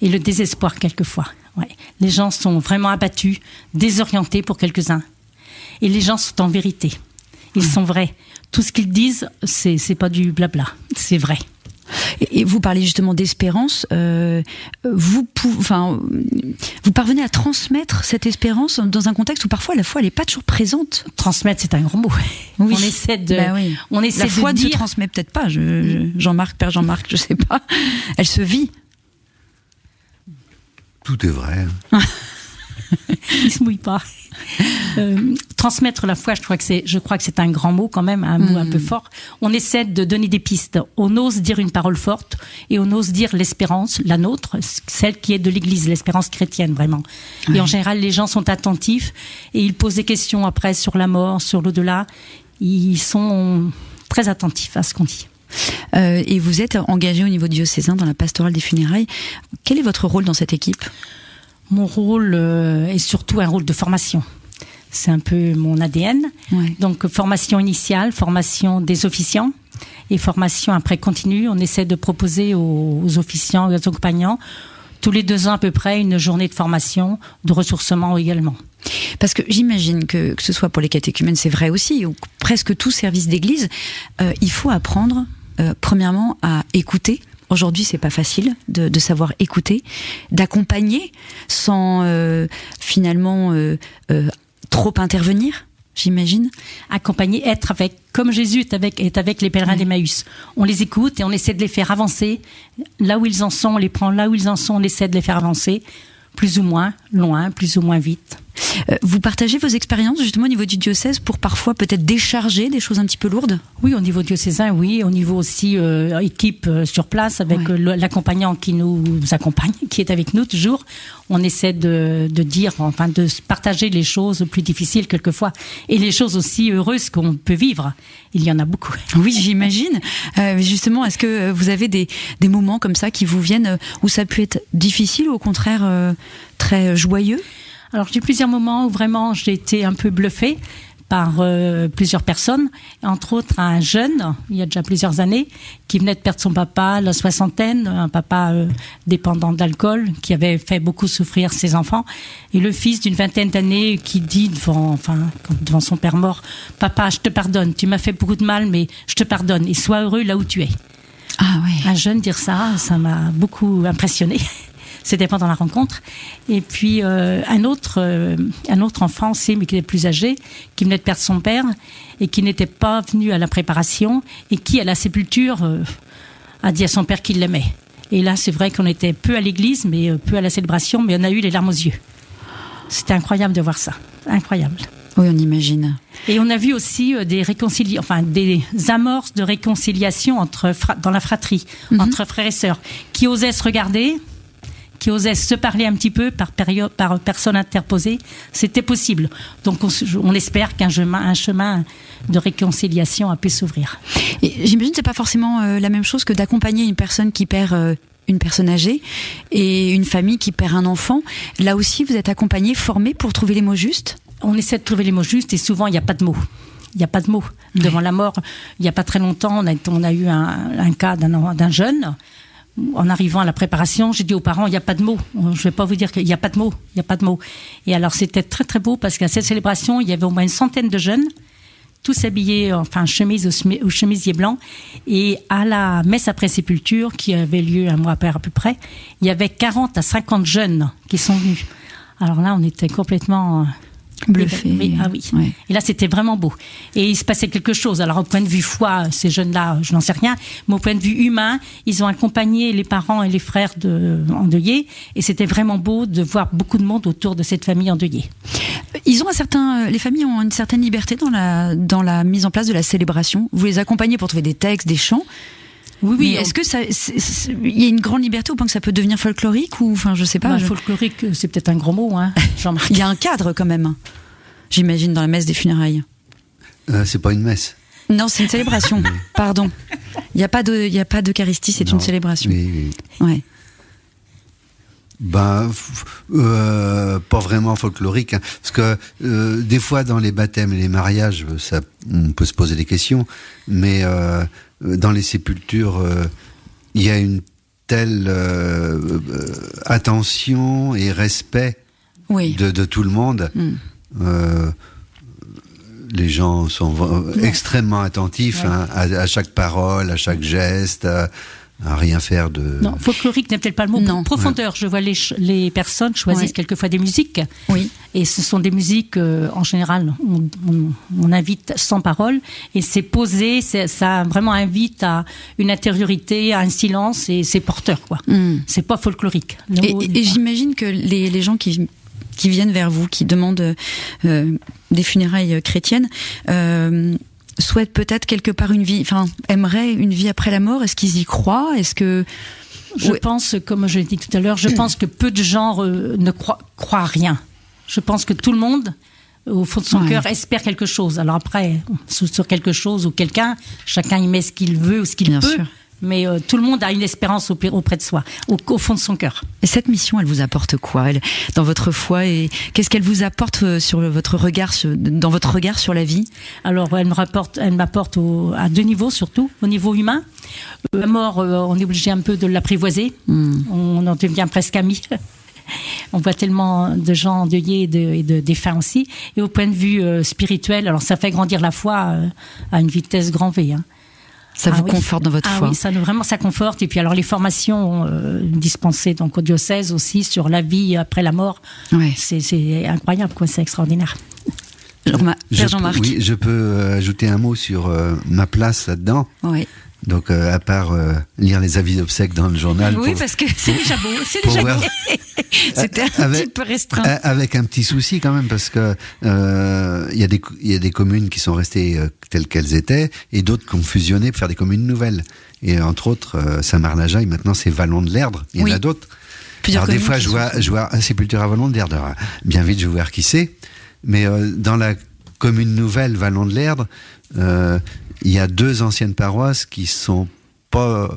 Speaker 6: et le désespoir quelquefois. Ouais. Les gens sont vraiment abattus, désorientés pour quelques-uns. Et les gens sont en vérité. Ils sont vrais. Tout ce qu'ils disent, c'est pas du blabla. C'est vrai.
Speaker 3: Et vous parlez justement d'espérance. Vous parvenez à transmettre cette espérance dans un contexte où parfois la foi elle est pas toujours présente.
Speaker 6: Transmettre, c'est un grand mot.
Speaker 3: Oui.
Speaker 6: On essaie de. On essaie
Speaker 3: la foi
Speaker 6: de dire.
Speaker 3: ne se transmet peut-être pas. Jean-Marc, Père Jean-Marc, je sais pas. Elle se vit.
Speaker 4: Tout est vrai.
Speaker 6: Il se mouille pas. Transmettre la foi, je crois que c'est un grand mot quand même, un mot un peu fort. On essaie de donner des pistes. On ose dire une parole forte et on ose dire l'espérance, la nôtre, celle qui est de l'Église, l'espérance chrétienne vraiment. Oui. Et en général, les gens sont attentifs et ils posent des questions après sur la mort, sur l'au-delà. Ils sont très attentifs à ce qu'on dit.
Speaker 3: Et vous êtes engagé au niveau diocésain dans la pastorale des funérailles. Quel est votre rôle dans cette équipe ?
Speaker 6: Mon rôle est surtout un rôle de formation. C'est un peu mon ADN. Ouais. Donc, formation initiale, formation des officiants et formation après continue. On essaie de proposer aux officiants, aux accompagnants, tous les 2 ans à peu près, une journée de formation, de ressourcement également.
Speaker 3: Parce que j'imagine que ce soit pour les catéchumènes, c'est vrai aussi, ou presque tout service d'église, il faut apprendre, premièrement, à écouter. Aujourd'hui, c'est pas facile de savoir écouter, d'accompagner sans finalement trop intervenir, j'imagine.
Speaker 6: Accompagner, être avec, comme Jésus est avec les pèlerins d'Emmaüs. On les écoute et on essaie de les faire avancer. Là où ils en sont, on les prend là où ils en sont, on essaie de les faire avancer, plus ou moins loin, plus ou moins vite.
Speaker 3: Vous partagez vos expériences justement au niveau du diocèse pour parfois peut-être décharger des choses un petit peu lourdes ?
Speaker 6: Oui, au niveau diocésain, oui. Au niveau aussi équipe sur place avec l'accompagnant qui nous accompagne, qui est avec nous toujours. On essaie de dire, enfin de partager les choses plus difficiles quelquefois et les choses aussi heureuses qu'on peut vivre. Il y en a beaucoup.
Speaker 3: Oui, j'imagine. Justement, est-ce que vous avez des moments comme ça qui vous viennent où ça peut être difficile ou au contraire très joyeux ?
Speaker 6: Alors, j'ai plusieurs moments où vraiment j'ai été un peu bluffée par plusieurs personnes, entre autres un jeune, il y a déjà plusieurs années, qui venait de perdre son papa à la soixantaine, un papa dépendant d'alcool, qui avait fait beaucoup souffrir ses enfants, et le fils d'une vingtaine d'années qui dit devant son père mort, « Papa, je te pardonne, tu m'as fait beaucoup de mal, mais je te pardonne, et sois heureux là où tu es. »
Speaker 3: Ah ouais.
Speaker 6: Un jeune dire ça m'a beaucoup impressionnée. C'était pendant la rencontre. Et puis un autre enfant aussi, mais qui était plus âgé, qui venait de perdre son père et qui n'était pas venu à la préparation et qui, à la sépulture, a dit à son père qu'il l'aimait. Et là, c'est vrai qu'on était peu à l'église, mais peu à la célébration, mais on a eu les larmes aux yeux. C'était incroyable de voir ça. Incroyable.
Speaker 3: Oui, on imagine.
Speaker 6: Et on a vu aussi des amorces de réconciliation dans la fratrie, entre frères et sœurs, qui osaient se regarder, qui osaient se parler un petit peu par personne interposée. C'était possible. Donc on espère qu'un chemin de réconciliation a pu s'ouvrir.
Speaker 3: Et j'imagine que c'est pas forcément la même chose que d'accompagner une personne qui perd une personne âgée et une famille qui perd un enfant. Là aussi, vous êtes accompagné, formé pour trouver les mots justes ?
Speaker 6: On essaie de trouver les mots justes et souvent il n'y a pas de mots. Il n'y a pas de mots. Devant la mort, il n'y a pas très longtemps, on a eu un cas d'un jeune. En arrivant à la préparation, j'ai dit aux parents, il n'y a pas de mots. Je ne vais pas vous dire qu'il n'y a pas de mots. Il n'y a pas de mots. Et alors, c'était très, très beau parce qu'à cette célébration, il y avait au moins une centaine de jeunes, tous habillés, chemise ou chemisier blanc. Et à la messe après sépulture, qui avait lieu un mois après à peu près, il y avait 40 à 50 jeunes qui sont venus. Alors là, on était complètement
Speaker 3: bluffé.
Speaker 6: Oui. Ouais. Et là, c'était vraiment beau. Et il se passait quelque chose. Alors, au point de vue foi, ces jeunes-là, je n'en sais rien. Mais au point de vue humain, ils ont accompagné les parents et les frères endeuillés. Et c'était vraiment beau de voir beaucoup de monde autour de cette famille endeuillée.
Speaker 3: Les familles ont une certaine liberté dans la mise en place de la célébration. Vous les accompagnez pour trouver des textes, des chants.
Speaker 6: Oui.
Speaker 3: Mais est-ce que il y a une grande liberté au point que ça peut devenir folklorique ou, enfin, je sais pas.
Speaker 6: Folklorique, c'est peut-être un gros mot, hein, Jean-Marc.
Speaker 3: Il y a un cadre quand même, j'imagine, dans la messe des funérailles.
Speaker 4: C'est pas une messe.
Speaker 3: Non, c'est une célébration. Pardon. Il y a pas d'Eucharistie, c'est une célébration.
Speaker 4: Oui.
Speaker 3: Ouais.
Speaker 4: Pas vraiment folklorique, hein, parce que des fois dans les baptêmes et les mariages, on peut se poser des questions, mais dans les sépultures, il y a une telle attention et respect de tout le monde. Les gens sont extrêmement attentifs à chaque parole, à chaque geste. À rien faire de...
Speaker 6: Non, folklorique n'est peut-être pas le mot.
Speaker 3: Non.
Speaker 6: Profondeur, je vois les personnes choisissent quelquefois des musiques.
Speaker 3: Oui.
Speaker 6: Et ce sont des musiques, en général, on invite sans parole. Et c'est posé, ça vraiment invite à une intériorité, à un silence, et c'est porteur, quoi. C'est pas folklorique.
Speaker 3: Et j'imagine que les gens qui viennent vers vous, qui demandent des funérailles chrétiennes... souhaitent peut-être quelque part une vie, enfin, aimeraient une vie après la mort. Est-ce qu'ils y croient? Est-ce que...
Speaker 6: Je pense, comme je l'ai dit tout à l'heure, je pense que peu de gens ne croient rien. Je pense que tout le monde, au fond de son cœur, espère quelque chose. Alors après, sur quelque chose ou quelqu'un, chacun y met ce qu'il veut ou ce qu'il peut. Sûr. Mais tout le monde a une espérance auprès de soi, au fond de son cœur.
Speaker 3: Et cette mission, elle vous apporte quoi, dans votre foi, et qu'est-ce qu'elle vous apporte sur votre regard, dans votre regard sur la vie? Alors,
Speaker 6: elle m'apporte à deux niveaux surtout, au niveau humain. La mort, on est obligé un peu de l'apprivoiser. On en devient presque amis. On voit tellement de gens endeuillés et de défunts aussi. Et au point de vue spirituel, alors ça fait grandir la foi à une vitesse grand V. Hein.
Speaker 3: Ça vous conforte dans votre foi?
Speaker 6: Oui, ça conforte. Et puis alors les formations dispensées donc au diocèse aussi sur la vie après la mort, c'est incroyable, quoi, c'est extraordinaire.
Speaker 3: Père Jean-Marc.
Speaker 4: Oui, je peux ajouter un mot sur ma place là-dedans.
Speaker 3: Oui.
Speaker 4: Donc, à part lire les avis d'obsèques dans le journal.
Speaker 3: Oui, parce que c'est déjà beau. C'est déjà beau. C'était un petit peu restreint.
Speaker 4: Avec un petit souci quand même, parce que il y a des communes qui sont restées telles qu'elles étaient, et d'autres qui ont fusionné pour faire des communes nouvelles. Et entre autres, Saint-Marc-la-Jaille, maintenant c'est Vallon-de-l'Erdre. Il y en a d'autres. Alors des fois, je vois un sépulture à Vallon-de-l'Erdre. Bien vite, je vais voir qui c'est. Mais dans la commune nouvelle, Vallon-de-l'Erdre, il y a 2 anciennes paroisses qui sont pas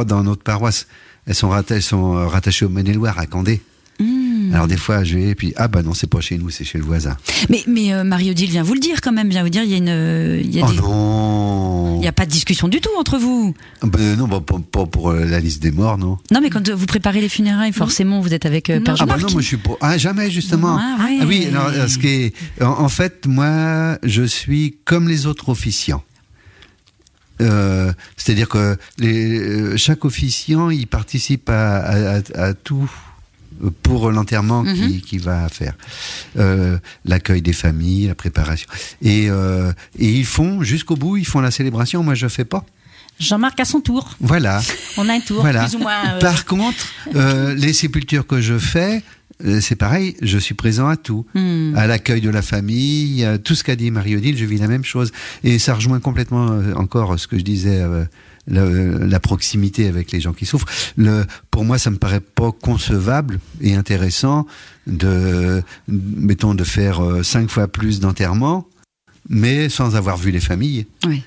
Speaker 4: dans notre paroisse. Elles sont rattachées au Maine-et-Loire, à Candé. Alors des fois, je vais, et puis non, c'est pas chez nous, c'est chez le voisin.
Speaker 3: Mais Marie-Odile vient vous le dire quand même, vient vous dire,
Speaker 4: non,
Speaker 3: il y a pas de discussion du tout entre vous.
Speaker 4: Non, pas pour la liste des morts, non.
Speaker 3: Non, mais quand vous préparez les funérailles, forcément, vous êtes avec Père Jean-Marc.
Speaker 4: Non, moi je suis pour. Jamais justement. Oui, alors, en fait, moi, je suis comme les autres officiants. C'est-à-dire que chaque officiant, il participe à tout pour l'enterrement qui va faire, l'accueil des familles, la préparation, et ils font jusqu'au bout, ils font la célébration. Moi, je fais pas.
Speaker 6: Jean-Marc à son tour.
Speaker 4: Voilà.
Speaker 6: On a un tour,
Speaker 4: voilà.
Speaker 6: plus ou moins.
Speaker 4: Par contre, les sépultures que je fais, c'est pareil, je suis présent à tout. À l'accueil de la famille, tout ce qu'a dit Marie-Odile, je vis la même chose. Et ça rejoint complètement encore ce que je disais, la proximité avec les gens qui souffrent. Pour moi, ça me paraît pas concevable et intéressant de faire 5 fois plus d'enterrements, mais sans avoir vu les familles.
Speaker 3: Oui.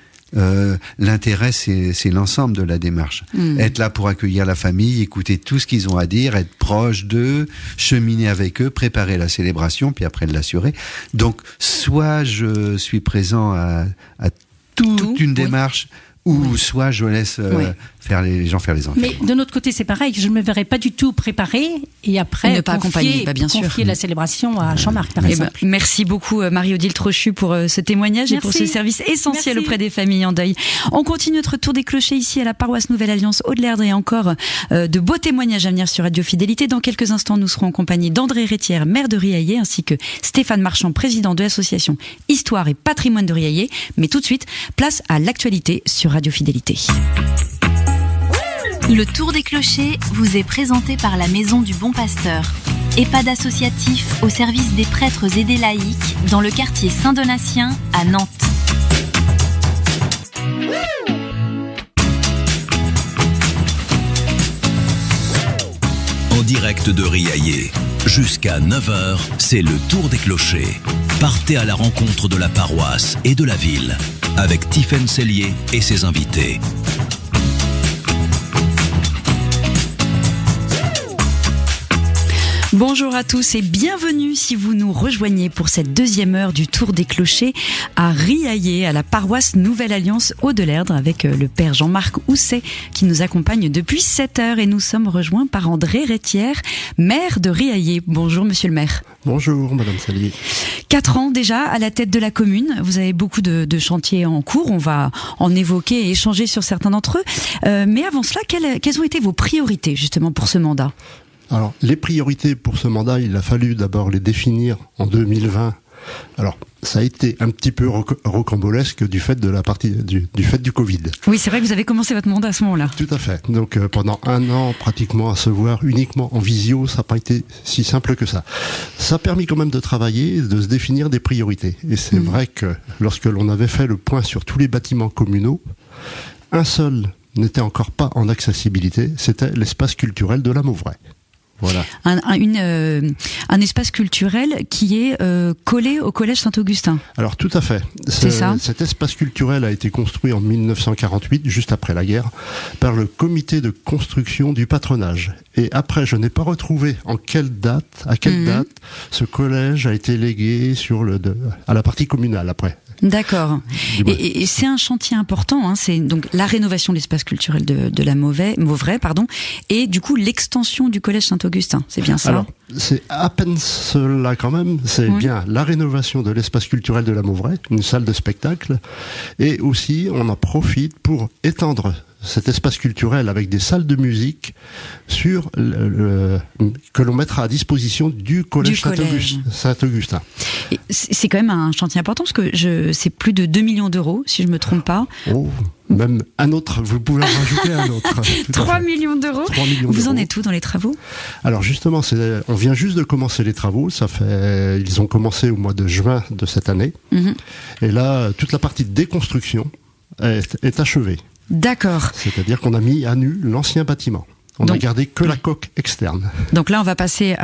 Speaker 4: L'intérêt, c'est l'ensemble de la démarche. Être là pour accueillir la famille, écouter tout ce qu'ils ont à dire, être proche d'eux, cheminer avec eux, préparer la célébration, puis après l'assurer. Donc, soit je suis présent à toute une démarche, ou soit je laisse les gens faire les enfants.
Speaker 6: Mais de notre côté, c'est pareil. Je ne me verrais pas du tout préparer et après
Speaker 3: ne pas accompagner,
Speaker 6: confier la célébration à Jean-Marc, par exemple.
Speaker 3: Merci beaucoup, Marie-Odile Trochu, pour ce témoignage et pour ce service essentiel auprès des familles en deuil. On continue notre tour des clochers ici à la paroisse Nouvelle Alliance Aude-l'Erdre, et encore de beaux témoignages à venir sur Radio Fidélité. Dans quelques instants, nous serons en compagnie d'André Rétière, maire de Riaillé, ainsi que Stéphane Marchand, président de l'association Histoire et Patrimoine de Riaillé. Mais tout de suite, place à l'actualité sur Radio Fidélité.
Speaker 1: Le Tour des Clochers vous est présenté par la Maison du Bon Pasteur, EHPAD associatif au service des prêtres et des laïcs dans le quartier Saint-Donatien à Nantes.
Speaker 2: direct de Riaillé. Jusqu'à 9h, c'est le tour des clochers. Partez à la rencontre de la paroisse et de la ville avec Tiffaine Sellier et ses invités.
Speaker 3: Bonjour à tous et bienvenue si vous nous rejoignez pour cette deuxième heure du Tour des Clochers à Riaillé, à la paroisse Nouvelle Alliance Haut-de-l'Erdre avec le père Jean-Marc Housset qui nous accompagne depuis 7 heures et nous sommes rejoints par André Rétière, maire de Riaillé. Bonjour monsieur le maire.
Speaker 7: Bonjour madame Sellier.
Speaker 3: 4 ans déjà à la tête de la commune, vous avez beaucoup de chantiers en cours, on va en évoquer et échanger sur certains d'entre eux. Mais avant cela, quelles ont été vos priorités justement pour ce mandat ?
Speaker 7: Alors, les priorités pour ce mandat, il a fallu d'abord les définir en 2020. Alors, ça a été un petit peu rocambolesque du fait de du fait du Covid.
Speaker 3: Oui, c'est vrai que vous avez commencé votre mandat à ce moment-là.
Speaker 7: Tout à fait. Donc, pendant 1 an, pratiquement à se voir uniquement en visio, ça n'a pas été si simple que ça. Ça a permis quand même de travailler, de se définir des priorités. Et c'est vrai que lorsque l'on avait fait le point sur tous les bâtiments communaux, un seul n'était encore pas en accessibilité, c'était l'espace culturel de la Mauvrais. Voilà.
Speaker 3: Un espace culturel qui est collé au collège Saint-Augustin.
Speaker 7: Alors tout à fait.
Speaker 3: C'est ça.
Speaker 7: Cet espace culturel a été construit en 1948, juste après la guerre, par le comité de construction du patronage. Et après, je n'ai pas retrouvé à quelle date ce collège a été légué à la partie communale après.
Speaker 3: D'accord. Et c'est un chantier important, hein, c'est donc la rénovation de l'espace culturel de la Mauvrais, et du coup l'extension du collège Saint-Augustin, c'est bien ça ?
Speaker 7: Alors, c'est à peine cela quand même, c'est bien la rénovation de l'espace culturel de la Mauvrais, une salle de spectacle, et aussi on en profite pour étendre cet espace culturel avec des salles de musique que l'on mettra à disposition du collège Saint-Augustin.
Speaker 3: Et c'est quand même un chantier important parce que c'est plus de 2 millions d'euros, si je me trompe pas.
Speaker 7: Oh, même un autre, vous pouvez en rajouter un autre.
Speaker 3: 3 millions d'euros.
Speaker 7: 3 millions
Speaker 3: vous
Speaker 7: d'euros.
Speaker 3: en êtes où dans les travaux ?
Speaker 7: Alors justement, on vient juste de commencer les travaux. Ils ont commencé au mois de juin de cette année. Et là, toute la partie de déconstruction est achevée.
Speaker 3: D'accord.
Speaker 7: C'est-à-dire qu'on a mis à nu l'ancien bâtiment. On n'a gardé que la coque externe.
Speaker 3: Donc là, on va passer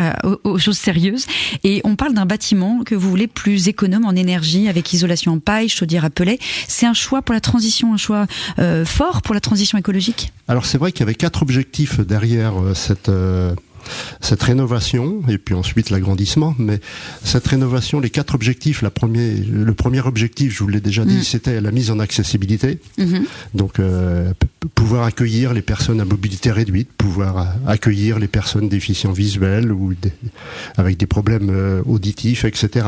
Speaker 3: aux choses sérieuses. Et on parle d'un bâtiment que vous voulez plus économe en énergie, avec isolation en paille, chaudière à pellets. C'est un choix pour la transition, un choix fort pour la transition écologique ? Alors
Speaker 7: c'est vrai qu'il y avait 4 objectifs derrière cette rénovation, et puis ensuite l'agrandissement, mais cette rénovation, les 4 objectifs, le premier objectif, je vous l'ai déjà dit, c'était la mise en accessibilité, donc pouvoir accueillir les personnes à mobilité réduite, pouvoir accueillir les personnes déficients visuels ou avec des problèmes auditifs, etc.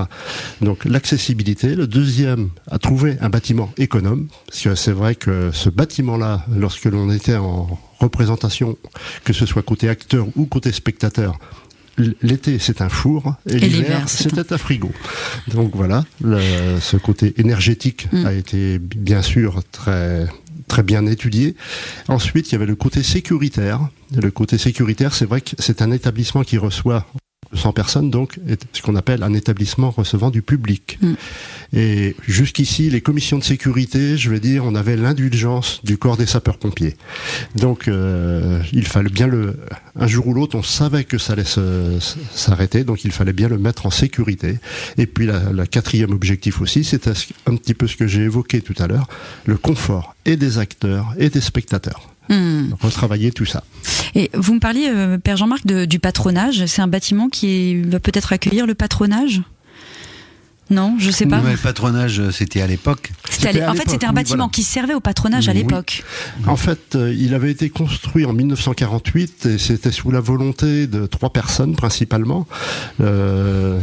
Speaker 7: Donc l'accessibilité. Le deuxième, à trouver un bâtiment économe, parce que c'est vrai que ce bâtiment-là, lorsque l'on était en représentation, que ce soit côté acteur ou côté spectateur, l'été c'est un four et l'hiver c'était un frigo. Donc voilà, ce côté énergétique a été bien sûr très très bien étudié. Ensuite, il y avait le côté sécuritaire. Le côté sécuritaire, c'est vrai que c'est un établissement qui reçoit 100 personnes, donc ce qu'on appelle un établissement recevant du public. Et jusqu'ici, les commissions de sécurité, je vais dire, on avait l'indulgence du corps des sapeurs-pompiers. Donc, il fallait bien un jour ou l'autre, on savait que ça allait s'arrêter, donc il fallait bien le mettre en sécurité. Et puis, la 4e objectif aussi, c'était un petit peu ce que j'ai évoqué tout à l'heure, le confort et des acteurs et des spectateurs. Retravailler tout ça.
Speaker 3: Et vous me parliez, Père Jean-Marc, du patronage. C'est un bâtiment qui va peut-être accueillir le patronage ? Non, je sais pas.
Speaker 4: Le patronage, c'était à l'époque.
Speaker 3: C'était un bâtiment qui servait au patronage à l'époque.
Speaker 7: En fait, il avait été construit en 1948 et c'était sous la volonté de 3 personnes principalement. Le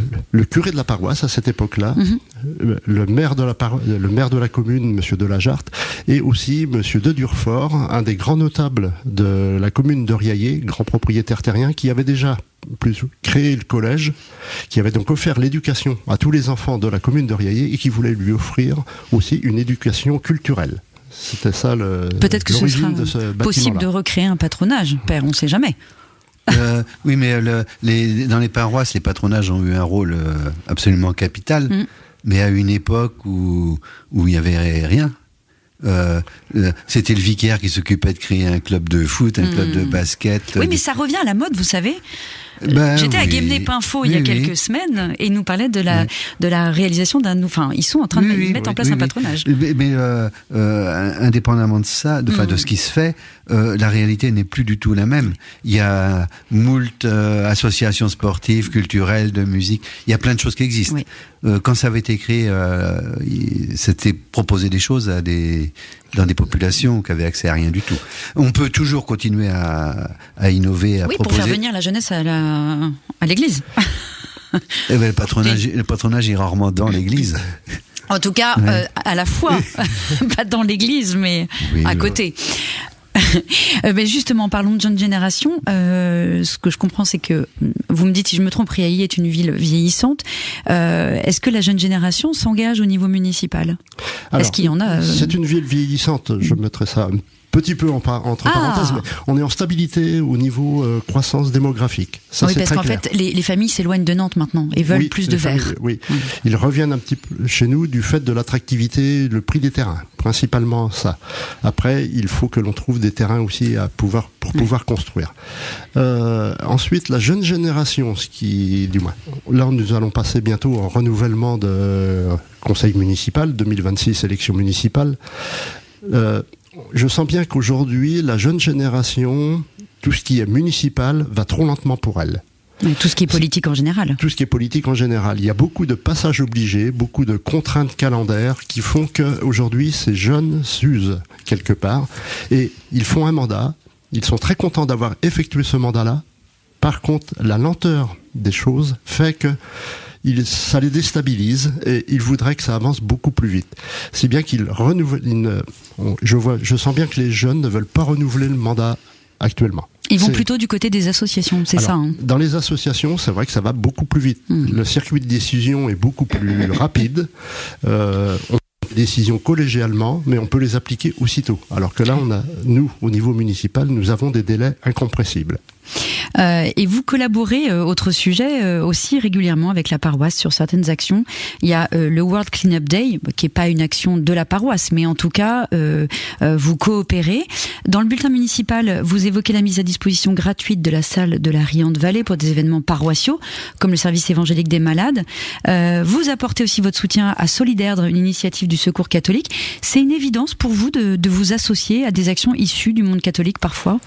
Speaker 7: curé de la paroisse à cette époque-là, le maire de la commune, Monsieur de la Jarte, et aussi Monsieur de Durfort, un des grands notables de la commune de Riaillé, grand propriétaire terrien, qui avait déjà créé le collège, qui avait donc offert l'éducation à tous les enfants de la commune de Riaillé et qui voulait lui offrir aussi une éducation culturelle. C'était ça
Speaker 3: peut-être que ce sera possible de recréer un patronage, Père, on ne sait jamais.
Speaker 4: Oui, mais dans les paroisses, les patronages ont eu un rôle absolument capital, mais à une époque où il n'y avait rien. C'était le vicaire qui s'occupait de créer un club de foot, un club de basket.
Speaker 3: Oui, mais ça revient à la mode, vous savez. J'étais à Guémené-Pinfo il y a quelques semaines et ils nous parlaient de la réalisation enfin, ils sont en train de mettre en place un patronage.
Speaker 4: Mais indépendamment de ça, de ce qui se fait, la réalité n'est plus du tout la même. Il y a moult associations sportives, culturelles, de musique. Il y a plein de choses qui existent. Oui. Quand ça avait été créé, c'était proposer des choses dans des populations qui avaient accès à rien du tout. On peut toujours continuer à innover, à proposer.
Speaker 3: Pour faire venir la jeunesse à l'église.
Speaker 4: Eh ben, le patronage est rarement dans l'église.
Speaker 3: En tout cas, à la fois, pas dans l'église, mais à côté. Mais justement, parlons de jeune génération. Ce que je comprends, c'est que vous me dites, si je me trompe, Riailhy est une ville vieillissante. Est-ce que la jeune génération s'engage au niveau municipal ? Est-ce qu'il y en a
Speaker 7: C'est une ville vieillissante. Je mettrais ça un petit peu entre parenthèses, mais on est en stabilité au niveau croissance démographique. Ça,
Speaker 3: oui, parce qu'en fait, les familles s'éloignent de Nantes maintenant et veulent plus de verre.
Speaker 7: Ils reviennent un petit peu chez nous du fait de l'attractivité, le prix des terrains, principalement ça. Après, il faut que l'on trouve des terrains aussi pour pouvoir construire. Ensuite, la jeune génération, là, nous allons passer bientôt en renouvellement de conseil municipal, 2026 élection municipale. Je sens bien qu'aujourd'hui, la jeune génération, tout ce qui est municipal, va trop lentement pour elle.
Speaker 3: Mais tout ce qui est politique en général.
Speaker 7: Tout ce qui est politique en général. Il y a beaucoup de passages obligés, beaucoup de contraintes calendaires qui font qu'aujourd'hui, ces jeunes s'usent quelque part. Et ils font un mandat. Ils sont très contents d'avoir effectué ce mandat-là. Par contre, la lenteur des choses fait que ça les déstabilise et ils voudraient que ça avance beaucoup plus vite. C'est bien qu'ils renouvellent. Je sens bien que les jeunes ne veulent pas renouveler le mandat actuellement.
Speaker 3: Ils vont plutôt du côté des associations, c'est ça
Speaker 7: Dans les associations, c'est vrai que ça va beaucoup plus vite. Le circuit de décision est beaucoup plus rapide. On prend des décisions collégialement, mais on peut les appliquer aussitôt. Alors que là, nous, au niveau municipal, nous avons des délais incompressibles.
Speaker 3: Et vous collaborez, autre sujet, aussi régulièrement avec la paroisse sur certaines actions. Il y a le World Cleanup Day, qui est pas une action de la paroisse, mais en tout cas, vous coopérez. Dans le bulletin municipal, vous évoquez la mise à disposition gratuite de la salle de la Riante-Vallée pour des événements paroissiaux, comme le service évangélique des malades. Vous apportez aussi votre soutien à Soliderdre, une initiative du Secours catholique. C'est une évidence pour vous de vous associer à des actions issues du monde catholique parfois ?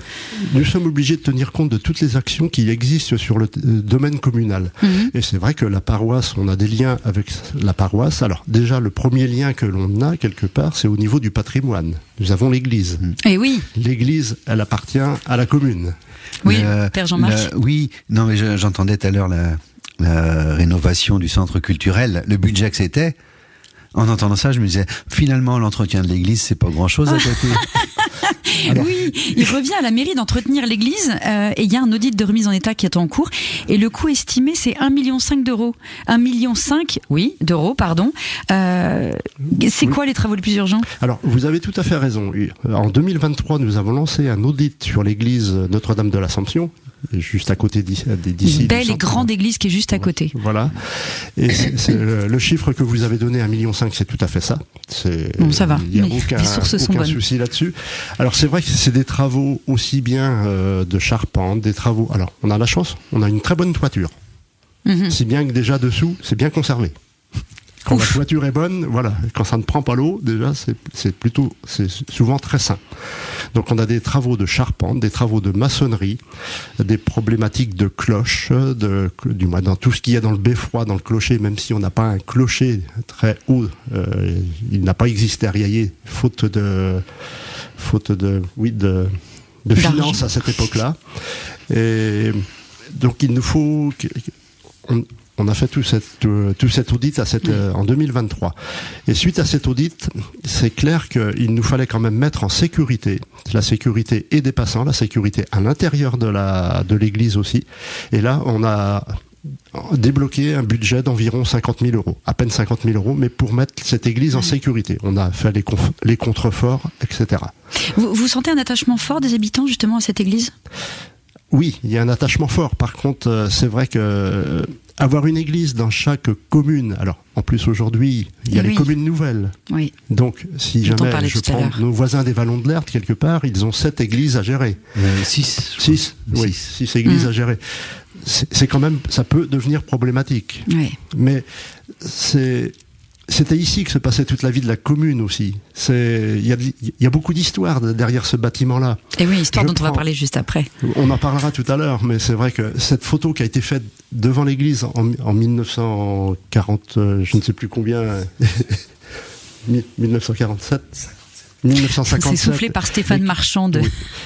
Speaker 7: Nous sommes obligés de tenir compte de toutes les actions qui existent sur le domaine communal. Et c'est vrai que la paroisse, on a des liens avec la paroisse. Alors déjà, le premier lien que l'on a quelque part, c'est au niveau du patrimoine. Nous avons l'église.
Speaker 3: Et oui.
Speaker 7: L'église, elle appartient à la commune.
Speaker 3: Oui, Père Jean-Marc.
Speaker 4: Non, mais j'entendais tout à l'heure la rénovation du centre culturel, le budget que c'était. En entendant ça, je me disais, finalement, l'entretien de l'église, c'est pas grand-chose à côté.
Speaker 3: Alors... Oui, il revient à la mairie d'entretenir l'église et il y a un audit de remise en état qui est en cours et le coût estimé c'est 1,5 million d'euros. 1,5 million, d'euros, pardon. C'est quoi les travaux les plus urgents ?
Speaker 7: Alors, vous avez tout à fait raison. En 2023, nous avons lancé un audit sur l'église Notre-Dame de l'Assomption, juste à côté d'ici.
Speaker 3: Une belle et grande église qui est juste à côté.
Speaker 7: Voilà. Et c'est le chiffre que vous avez donné, 1,5 million, c'est tout à fait ça.
Speaker 3: Bon, ça va.
Speaker 7: Il n'y a aucun souci là-dessus. Alors, c'est vrai que c'est des travaux aussi bien de charpente, des travaux... Alors, on a la chance, on a une très bonne toiture. Si bien que déjà dessous, c'est bien conservé. Quand la toiture est bonne, voilà, quand ça ne prend pas l'eau, déjà, c'est souvent très sain. Donc on a des travaux de charpente, des travaux de maçonnerie, des problématiques de cloches, du moins dans tout ce qu'il y a dans le beffroi, dans le clocher, même si on n'a pas un clocher très haut, il n'a pas existé à Riailhy, faute de finances à cette époque-là. Et donc il nous faut... On a fait tout cet audit en 2023. Et suite à cet audit, c'est clair qu'il nous fallait quand même mettre en sécurité la sécurité et des passants, la sécurité à l'intérieur de l'église aussi. Et là, on a débloqué un budget d'environ 50 000 euros, à peine 50 000 euros, mais pour mettre cette église en sécurité. On a fait les contreforts, etc.
Speaker 3: Vous sentez un attachement fort des habitants justement à cette église ?
Speaker 7: Oui, il y a un attachement fort. Par contre, c'est vrai que avoir une église dans chaque commune, alors en plus aujourd'hui, il y a les communes nouvelles. Oui. Donc, si jamais je prends nos voisins des Vallons de l'Erd, quelque part, ils ont 7 églises à gérer.
Speaker 4: 6
Speaker 7: églises à gérer. c'est quand même, ça peut devenir problématique.
Speaker 3: Oui.
Speaker 7: Mais c'était ici que se passait toute la vie de la commune aussi. Il y a beaucoup d'histoires derrière ce bâtiment-là.
Speaker 3: Et oui, histoire dont on va parler juste après.
Speaker 7: On en parlera tout à l'heure, mais c'est vrai que cette photo qui a été faite devant l'église en 1940, je ne sais plus combien, 1947. 1957.
Speaker 3: C'est soufflé par Stéphane Marchand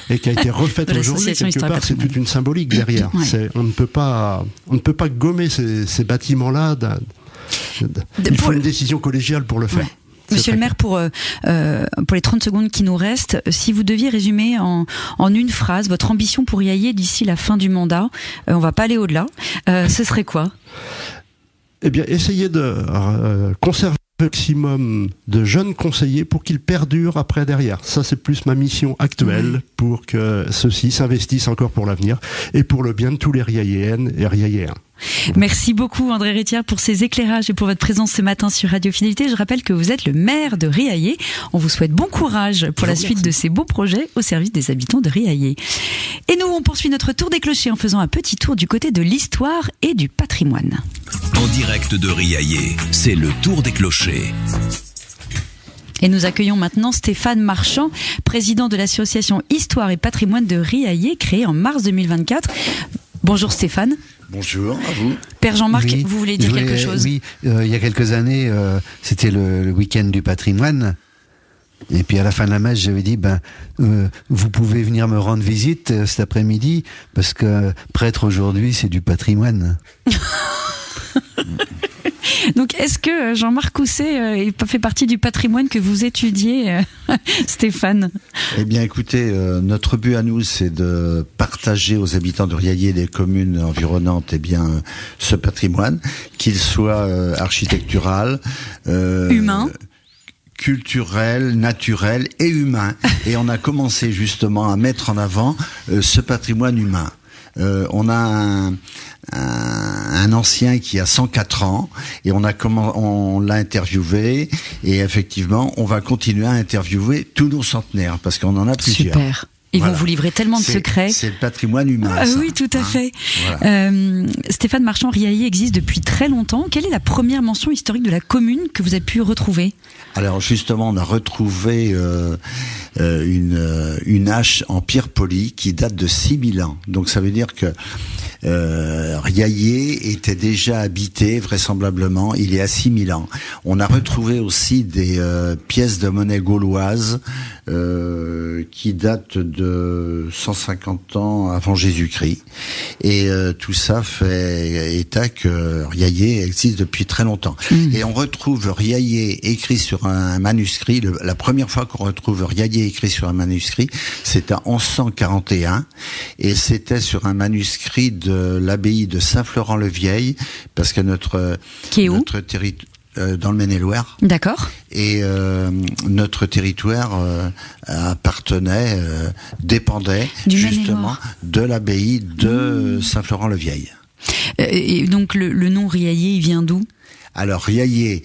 Speaker 7: et qui a été refaite aujourd'hui quelque part. C'est toute une symbolique derrière. Ouais. On ne peut pas gommer ces bâtiments-là. Il faut une décision collégiale pour le faire. Ouais.
Speaker 3: Monsieur le maire, pour les 30 secondes qui nous restent, si vous deviez résumer en une phrase votre ambition pour Riailhet d'ici la fin du mandat, on va pas aller au-delà, ce serait quoi?
Speaker 7: Eh bien, essayer de conserver le maximum de jeunes conseillers pour qu'ils perdurent après derrière. Ça, c'est plus ma mission actuelle pour que ceux-ci s'investissent encore pour l'avenir et pour le bien de tous les Riailhéennes et Riailhéens.
Speaker 3: Merci beaucoup André Rétière pour ces éclairages et pour votre présence ce matin sur Radio Fidélité. Je rappelle que vous êtes le maire de Riailhet. On vous souhaite bon courage pour la suite de ces beaux projets au service des habitants de Riailhet. Et nous, on poursuit notre tour des clochers en faisant un petit tour du côté de l'histoire et du patrimoine.
Speaker 2: En direct de Riailhet, c'est le tour des clochers.
Speaker 3: Et nous accueillons maintenant Stéphane Marchand, président de l'association Histoire et Patrimoine de Riailhet, créée en mars 2024. Bonjour Stéphane.
Speaker 8: Bonjour, à vous.
Speaker 3: Père Jean-Marc, oui, vous voulez dire quelque chose?
Speaker 4: Oui, il y a quelques années, c'était le week-end du patrimoine. Et puis à la fin de la messe, j'avais dit, vous pouvez venir me rendre visite cet après-midi, parce que prêtre aujourd'hui, c'est du patrimoine.
Speaker 3: Donc, est-ce que Jean-Marc Cousset fait partie du patrimoine que vous étudiez, Stéphane?
Speaker 8: Eh bien, écoutez, notre but à nous, c'est de partager aux habitants de Riailhet et des communes environnantes, ce patrimoine, qu'il soit architectural,
Speaker 3: humain,
Speaker 8: culturel, naturel et humain. Et on a commencé justement à mettre en avant ce patrimoine humain. On a un ancien qui a 104 ans et on l'a interviewé, et effectivement on va continuer à interviewer tous nos centenaires parce qu'on en a plusieurs.
Speaker 3: Super. Ils vont vous livrer tellement de secrets.
Speaker 8: C'est le patrimoine humain.
Speaker 3: Oui, tout à fait. Voilà. Stéphane Marchand, Riailhet existe depuis très longtemps. Quelle est la première mention historique de la commune que vous avez pu retrouver?
Speaker 8: Alors justement, on a retrouvé une hache en pierre polie qui date de 6000 ans. Donc ça veut dire que Riailhet était déjà habité vraisemblablement il y a 6000 ans. On a retrouvé aussi des pièces de monnaie gauloise qui datent de 150 ans avant Jésus-Christ, et tout ça fait état que Riailhet existe depuis très longtemps. Et on retrouve Riailhet écrit sur un manuscrit. La première fois qu'on retrouve Riailhet écrit sur un manuscrit, c'était en 1141, et c'était sur un manuscrit de l'abbaye de Saint-Florent-le-Vieil, parce que notre territoire dans le Maine-et-Loire.
Speaker 3: D'accord.
Speaker 8: Et notre territoire dépendait justement de l'abbaye de Saint-Florent-le-Vieil.
Speaker 3: Et donc le nom Riailhet, il vient d'où?
Speaker 8: Alors Riailhet,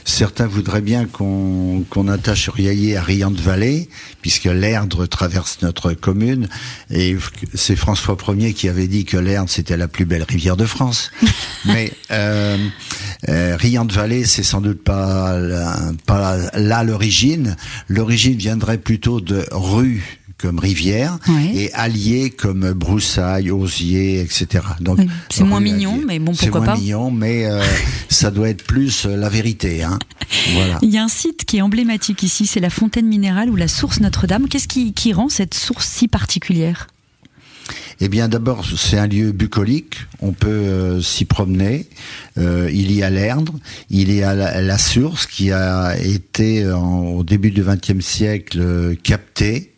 Speaker 8: certains voudraient bien qu'on attache Riailhet à Riant-de-Vallée, puisque l'Erdre traverse notre commune, et c'est François Ier qui avait dit que l'Erdre c'était la plus belle rivière de France. Mais Riant-de-Vallée, c'est sans doute pas là l'origine. L'origine viendrait plutôt de rue comme rivière, et allié comme broussailles, osier, etc. Donc
Speaker 3: c'est moins mignon, mais bon, pourquoi pas.
Speaker 8: C'est moins mignon, mais ça doit être plus la vérité. Voilà.
Speaker 3: Il y a un site qui est emblématique ici, c'est la fontaine minérale ou la source Notre-Dame. Qu'est-ce qui rend cette source si particulière?
Speaker 8: Eh bien, d'abord, c'est un lieu bucolique. On peut s'y promener. Il y a l'Erdre, il y a la source qui a été au début du XXe siècle captée.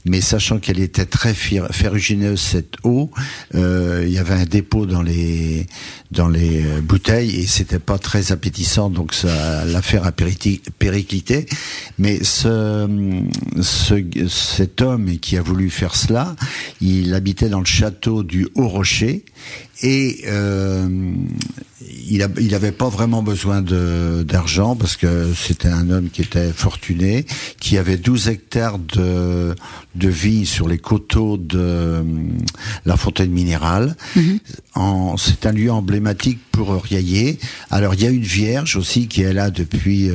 Speaker 8: Mais sachant qu'elle était très ferrugineuse, cette eau, il y avait un dépôt dans les bouteilles et c'était pas très appétissant, donc l'affaire a périclité. Mais cet homme qui a voulu faire cela, il habitait dans le château du Haut-Rocher, Et il avait pas vraiment besoin d'argent parce que c'était un homme qui était fortuné, qui avait 12 hectares de vignes sur les coteaux de la Fontaine Minérale. C'est un lieu emblématique pour Riaillé. Alors il y a une vierge aussi qui est là depuis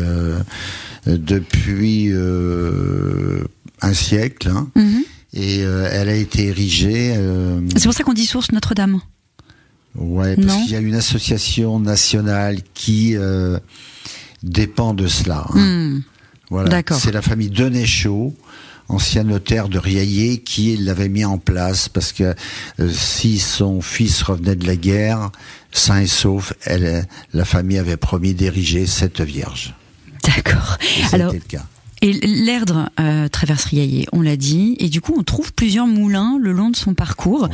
Speaker 8: un siècle. Hein. Et elle a été érigée.
Speaker 3: C'est pour ça qu'on dit source Notre-Dame.
Speaker 8: Ouais, parce qu'il y a une association nationale qui dépend de cela. Hein. Voilà.
Speaker 3: D'accord.
Speaker 8: C'est la famille Denéchaud, ancien notaire de Riaillé, qui l'avait mis en place parce que si son fils revenait de la guerre, sain et sauf, la famille avait promis d'ériger cette vierge.
Speaker 3: D'accord.
Speaker 8: Alors, c'était le cas.
Speaker 3: Et l'Erdre traverse Riaillé, on l'a dit, et du coup on trouve plusieurs moulins le long de son parcours.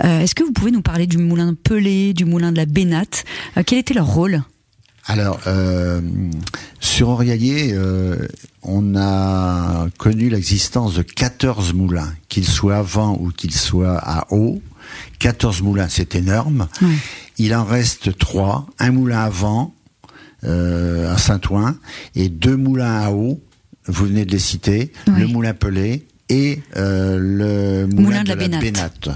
Speaker 3: Est-ce que vous pouvez nous parler du moulin de Pelé, du moulin de la Bénate? Quel était leur rôle?
Speaker 8: Alors, sur Riaillé, on a connu l'existence de 14 moulins, qu'ils soient à vent ou qu'ils soient à eau. 14 moulins, c'est énorme. Il en reste 3, un moulin à vent à Saint-Ouen et 2 moulins à eau. Vous venez de les citer, le moulin Pelé et le moulin de la Bénate.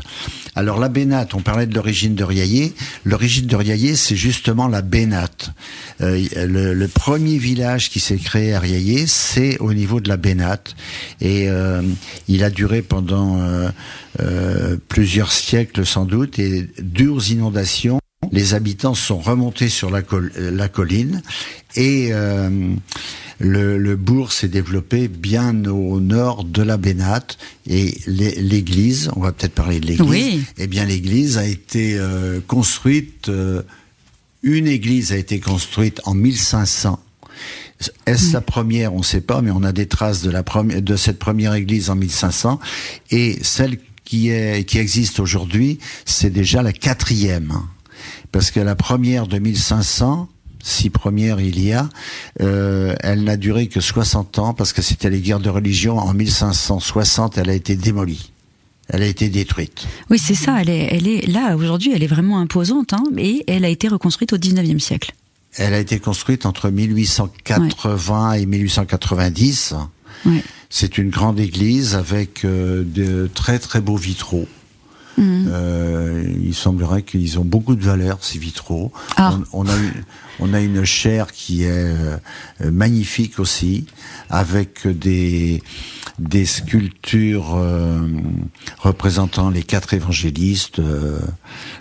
Speaker 8: Alors la Bénate, on parlait de l'origine de Riaillé. L'origine de Riaillé, c'est justement la Bénate. Le premier village qui s'est créé à Riaillé, c'est au niveau de la Bénate. Et il a duré pendant plusieurs siècles sans doute, et dures inondations. Les habitants sont remontés sur la colline et le bourg s'est développé bien au nord de la Bénate, et l'église, on va peut-être parler de l'église, eh bien l'église a été construite, une église a été construite en 1500. Est-ce la première? On ne sait pas, mais on a des traces de cette première église en 1500, et celle qui existe aujourd'hui, c'est déjà la 4e. Parce que la première de 1500, 6 premières il y a, elle n'a duré que 60 ans parce que c'était les guerres de religion. En 1560, elle a été démolie. Elle a été détruite.
Speaker 3: Oui, c'est ça. Elle est là aujourd'hui. Elle est vraiment imposante, hein, et elle a été reconstruite au 19e siècle.
Speaker 8: Elle a été construite entre 1880 et 1890. C'est une grande église avec de très très beaux vitraux. Il semblerait qu'ils ont beaucoup de valeur, ces vitraux. On a une chaire qui est magnifique aussi, avec des sculptures représentant les 4 évangélistes,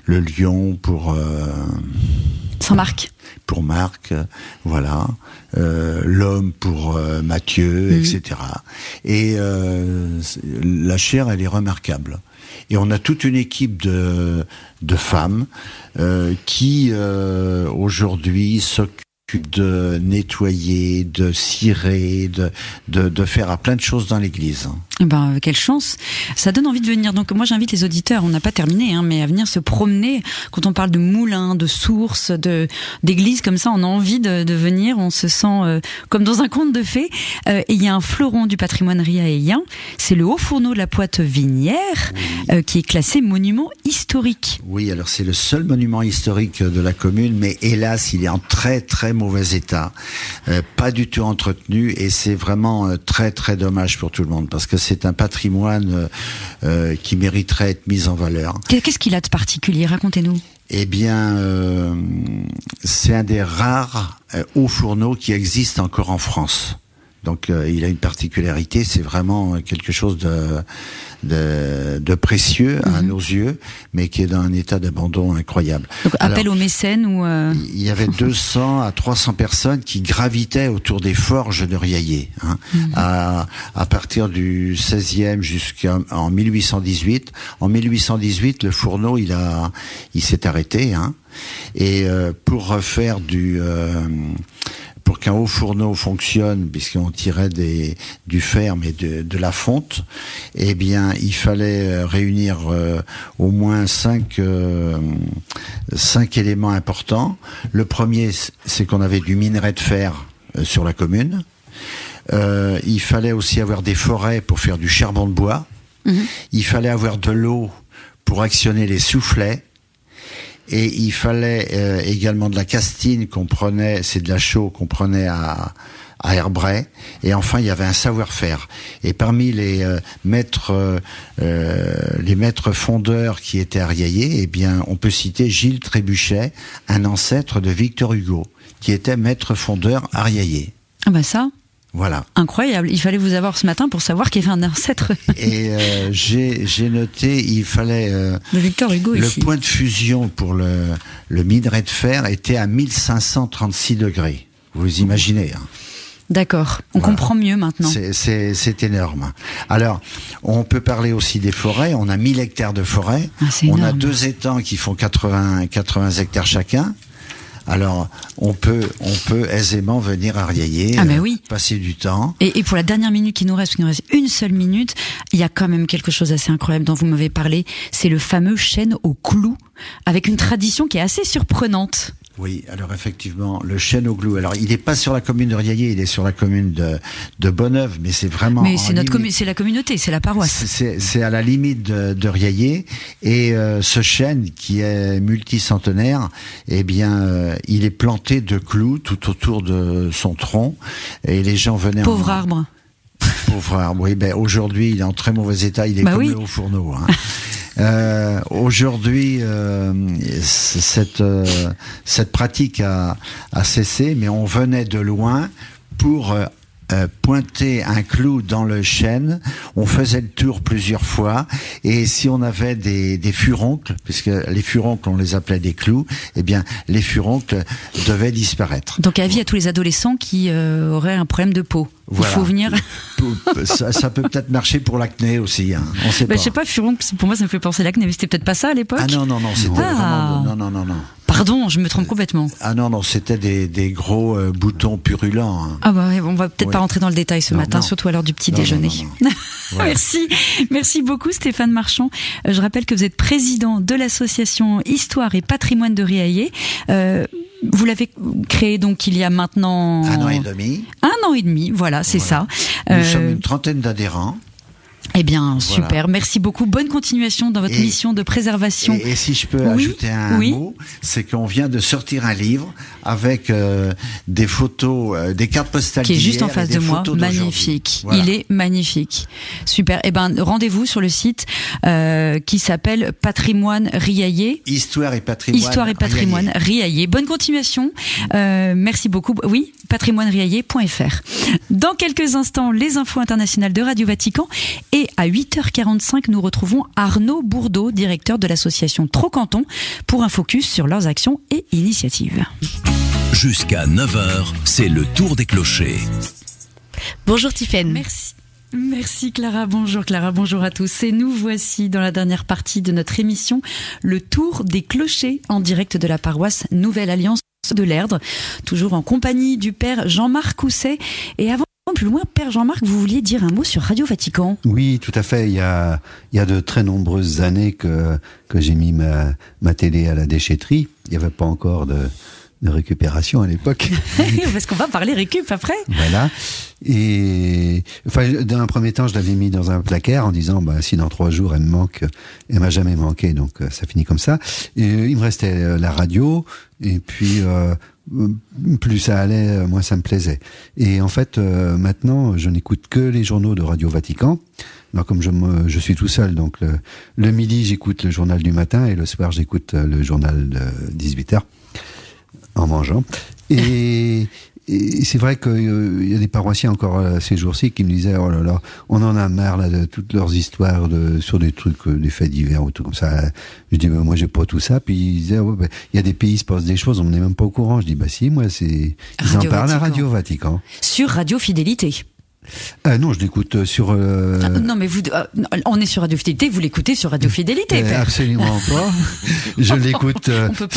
Speaker 8: le lion pour
Speaker 3: Saint Marc.
Speaker 8: Pour Marc, voilà, l'homme pour Matthieu, etc. Et la chaire, elle est remarquable. Et on a toute une équipe de femmes qui aujourd'hui s'occupent de nettoyer, de cirer, de faire à plein de choses dans l'église.
Speaker 3: Ben, quelle chance! Ça donne envie de venir. Donc moi j'invite les auditeurs, on n'a pas terminé, hein, mais à venir se promener. Quand on parle de moulins, de sources, d'églises comme ça, on a envie de venir. On se sent comme dans un conte de fées. Et il y a un fleuron du patrimoine riaillien, c'est le haut fourneau de la Poite Vinière, qui est classé monument historique.
Speaker 8: Oui, alors c'est le seul monument historique de la commune, mais hélas il est en très très mauvais état, pas du tout entretenu, et c'est vraiment très très dommage pour tout le monde parce que c'est un patrimoine qui mériterait être mis en valeur.
Speaker 3: Qu'est-ce qu'il a de particulier? Racontez-nous.
Speaker 8: Eh bien, c'est un des rares hauts fourneaux qui existent encore en France. Donc il a une particularité, c'est vraiment quelque chose de précieux à nos yeux, mais qui est dans un état d'abandon incroyable.
Speaker 3: Donc appel aux mécènes ou
Speaker 8: il y avait 200 à 300 personnes qui gravitaient autour des forges de Riaillé, hein, à partir du 16e jusqu'en 1818. En 1818, le fourneau il s'est arrêté, hein, et pour refaire pour qu'un haut fourneau fonctionne, puisqu'on tirait du fer, mais de la fonte, eh bien, il fallait réunir au moins 5 éléments importants. Le premier, c'est qu'on avait du minerai de fer sur la commune. Il fallait aussi avoir des forêts pour faire du charbon de bois. Il fallait avoir de l'eau pour actionner les soufflets. Et il fallait également de la castine qu'on prenait, c'est de la chaux qu'on prenait à Herbray. Et enfin, il y avait un savoir-faire. Et parmi les maîtres fondeurs qui étaient ariaillés, eh bien, on peut citer Gilles Trébuchet, un ancêtre de Victor Hugo, qui était maître fondeur ariaillé.
Speaker 3: Ah bah ça.
Speaker 8: Voilà.
Speaker 3: Incroyable. Il fallait vous avoir ce matin pour savoir qu'il y avait un ancêtre.
Speaker 8: Et j'ai noté, il fallait
Speaker 3: de Victor Hugo
Speaker 8: le
Speaker 3: ici.
Speaker 8: point de fusion pour le minerai de fer était à 1536 degrés. Vous imaginez, hein.
Speaker 3: D'accord. On comprend mieux maintenant.
Speaker 8: C'est énorme. Alors, on peut parler aussi des forêts. On a 1000 hectares de forêt. On a 2 étangs qui font 80 hectares chacun. Alors, on peut aisément venir à Riaillé, passer du temps.
Speaker 3: Et pour la dernière minute qui nous reste, parce qu'il nous reste une seule minute, il y a quand même quelque chose d'assez incroyable dont vous m'avez parlé. C'est le fameux chêne au clou, avec une tradition qui est assez surprenante.
Speaker 8: Oui, alors effectivement, le chêne au clou. Alors, il n'est pas sur la commune de Riaillé, il est sur la commune de Bonneuve, mais c'est vraiment.
Speaker 3: Mais c'est c'est la communauté, c'est la paroisse.
Speaker 8: C'est à la limite de Riaillé, et ce chêne qui est multicentenaire, eh bien, il est planté de clous tout autour de son tronc, et les gens venaient.
Speaker 3: Pauvre arbre.
Speaker 8: Pauvre arbre. Oui, ben aujourd'hui, il est en très mauvais état. Il est comme le haut-fourneau. Hein. Aujourd'hui, cette pratique a cessé, mais on venait de loin pour pointer un clou dans le chêne. On faisait le tour plusieurs fois, et si on avait des furoncles, puisque les furoncles on les appelait des clous, eh bien les furoncles devaient disparaître.
Speaker 3: Donc avis à tous les adolescents qui auraient un problème de peau. Voilà. Il faut venir.
Speaker 8: Ça peut peut-être marcher pour l'acné aussi. Hein. On sait pas.
Speaker 3: Je sais pas, furoncle, pour moi ça me fait penser à l'acné, mais c'était peut-être pas ça à l'époque.
Speaker 8: Ah non, c'était vraiment. Non.
Speaker 3: Pardon, je me trompe complètement.
Speaker 8: Ah non, c'était des gros boutons purulents. Hein.
Speaker 3: Ah bah on va peut-être pas rentrer dans le détail ce matin, surtout à l'heure du petit déjeuner.
Speaker 8: Non. Ouais.
Speaker 3: Merci beaucoup Stéphane Marchand. Je rappelle que vous êtes président de l'association Histoire et Patrimoine de Riaillé. Vous l'avez créé donc il y a maintenant
Speaker 8: 1 an et demi.
Speaker 3: 1 an et demi, voilà, c'est ça.
Speaker 8: Nous sommes une trentaine d'adhérents.
Speaker 3: Eh bien, super. Merci beaucoup. Bonne continuation dans votre mission de préservation.
Speaker 8: Et si je peux ajouter un mot, c'est qu'on vient de sortir un livre avec des photos, des cartes postales
Speaker 3: qui est juste en face de moi. Magnifique. Voilà. Il est magnifique. Super. Eh ben, rendez-vous sur le site qui s'appelle Patrimoine Riaillé.
Speaker 8: Histoire et patrimoine
Speaker 3: Riaillé. Bonne continuation. Merci beaucoup. Oui, patrimoineriaillé.fr. Dans quelques instants, les infos internationales de Radio Vatican. Et à 8h45, nous retrouvons Arnaud Bourdeau, directeur de l'association Trocanton, pour un focus sur leurs actions et initiatives.
Speaker 2: Jusqu'à 9h, c'est le tour des clochers.
Speaker 9: Bonjour Tiffaine.
Speaker 3: Merci Clara, bonjour à tous. Et nous voici dans la dernière partie de notre émission, le tour des clochers en direct de la paroisse Nouvelle Alliance de l'Erdre, toujours en compagnie du père Jean-Marc Cousset. Et avant plus loin, Père Jean-Marc, vous vouliez dire un mot sur Radio Vatican?
Speaker 4: Oui, tout à fait. Il y a de très nombreuses années que j'ai mis ma télé à la déchetterie. Il n'y avait pas encore de récupération à l'époque.
Speaker 3: Parce qu'on va parler récup après.
Speaker 4: Voilà. Et dans un premier temps, je l'avais mis dans un placard en disant si dans 3 jours elle me manque, elle m'a jamais manqué, donc ça finit comme ça. Et il me restait la radio, et puis plus ça allait, moins ça me plaisait. Et en fait, maintenant, je n'écoute que les journaux de Radio Vatican. Alors comme je suis tout seul, donc le midi j'écoute le journal du matin, et le soir j'écoute le journal de 18h en mangeant. Et c'est vrai qu'il y a des paroissiens encore ces jours-ci qui me disaient oh là là, on en a marre là de toutes leurs histoires sur des trucs, des faits divers ou tout comme ça. Je dis moi j'ai pas tout ça. Puis ils disaient il y a des pays, il se passe des choses, on n'est même pas au courant. Je dis si, moi ils en parlent à Radio Vatican.
Speaker 3: Sur Radio Fidélité.
Speaker 4: Non, je l'écoute sur...
Speaker 3: non, mais on est sur Radio Fidélité, vous l'écoutez sur Radio Fidélité, Père.
Speaker 4: Absolument pas. Je l'écoute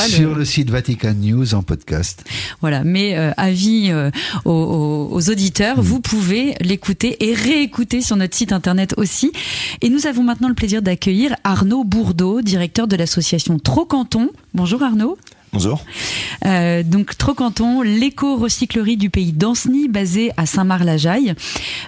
Speaker 4: sur le site Vatican News en podcast.
Speaker 3: Voilà, mais avis aux auditeurs, vous pouvez l'écouter et réécouter sur notre site internet aussi. Et nous avons maintenant le plaisir d'accueillir Arnaud Bourdeau, directeur de l'association Trocanton. Bonjour Arnaud.
Speaker 10: bonjour.
Speaker 3: Donc Trocanton, l'éco-recyclerie du pays d'Ancenis, basée à Saint-Marc-la-Jaille,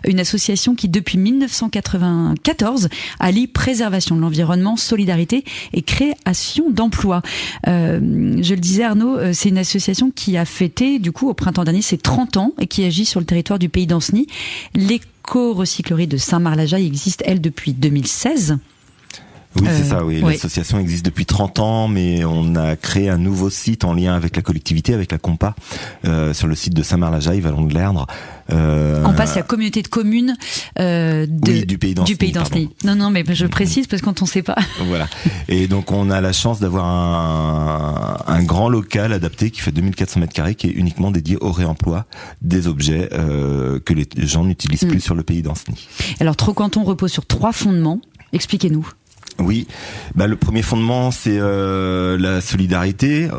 Speaker 3: une association qui depuis 1994 allie préservation de l'environnement, solidarité et création d'emplois. Je le disais Arnaud, c'est une association qui a fêté du coup au printemps dernier ses 30 ans et qui agit sur le territoire du pays d'Ancenis. L'éco-recyclerie de Saint-Marc-la-Jaille existe elle depuis 2016.
Speaker 10: Oui, c'est ça, oui. L'association existe depuis 30 ans, mais on a créé un nouveau site en lien avec la collectivité, avec la Compa, sur le site de Saint-Marc-la-Jaille, Vallon de l'Erdre.
Speaker 3: Compa, c'est la communauté de communes
Speaker 10: du pays d'Ancenis.
Speaker 3: Non, mais je précise parce que quand on sait pas.
Speaker 10: Voilà. Et donc, on a la chance d'avoir un grand local adapté qui fait 2400 m², qui est uniquement dédié au réemploi des objets que les gens n'utilisent plus sur le pays d'Ancenis.
Speaker 3: Alors, Trocanton repose sur 3 fondements. Expliquez-nous.
Speaker 10: Oui, le premier fondement c'est la solidarité.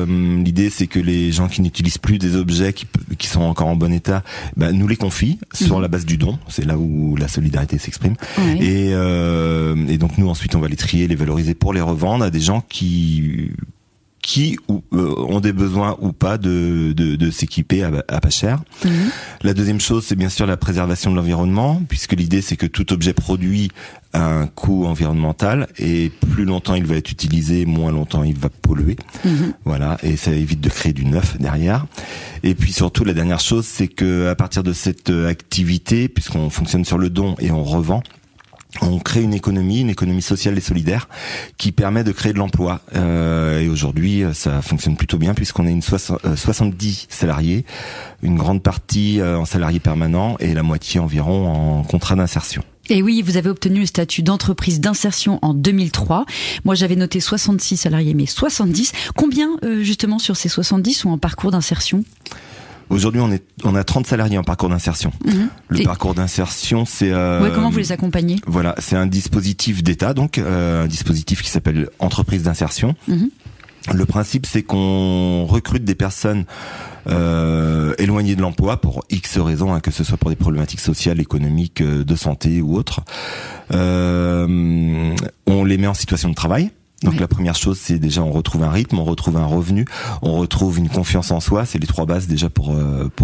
Speaker 10: L'idée c'est que les gens qui n'utilisent plus des objets qui sont encore en bon état, nous les confient sur la base du don. C'est là où la solidarité s'exprime. Oui. Et donc nous ensuite on va les trier, les valoriser pour les revendre à des gens qui ont des besoins ou pas de s'équiper à pas cher. La deuxième chose, c'est bien sûr la préservation de l'environnement, puisque l'idée c'est que tout objet produit a un coût environnemental et plus longtemps il va être utilisé, moins longtemps il va polluer. Voilà, et ça évite de créer du neuf derrière. Et puis surtout la dernière chose, c'est que à partir de cette activité, puisqu'on fonctionne sur le don et on revend, on crée une économie sociale et solidaire qui permet de créer de l'emploi. Et aujourd'hui, ça fonctionne plutôt bien puisqu'on a 70 salariés, une grande partie en salariés permanents et la moitié environ en contrat d'insertion.
Speaker 3: Et oui, vous avez obtenu le statut d'entreprise d'insertion en 2003. Moi, j'avais noté 66 salariés, mais 70. Combien, justement, sur ces 70 sont en parcours d'insertion ?
Speaker 10: Aujourd'hui, on a 30 salariés en parcours d'insertion. Le parcours d'insertion, c'est...
Speaker 3: comment vous les accompagnez ?
Speaker 10: Voilà, c'est un dispositif d'État, donc un dispositif qui s'appelle entreprise d'insertion. Le principe, c'est qu'on recrute des personnes éloignées de l'emploi pour X raisons, que ce soit pour des problématiques sociales, économiques, de santé ou autres. On les met en situation de travail. Donc la première chose, c'est déjà on retrouve un rythme, on retrouve un revenu, on retrouve une confiance en soi, c'est les 3 bases déjà pour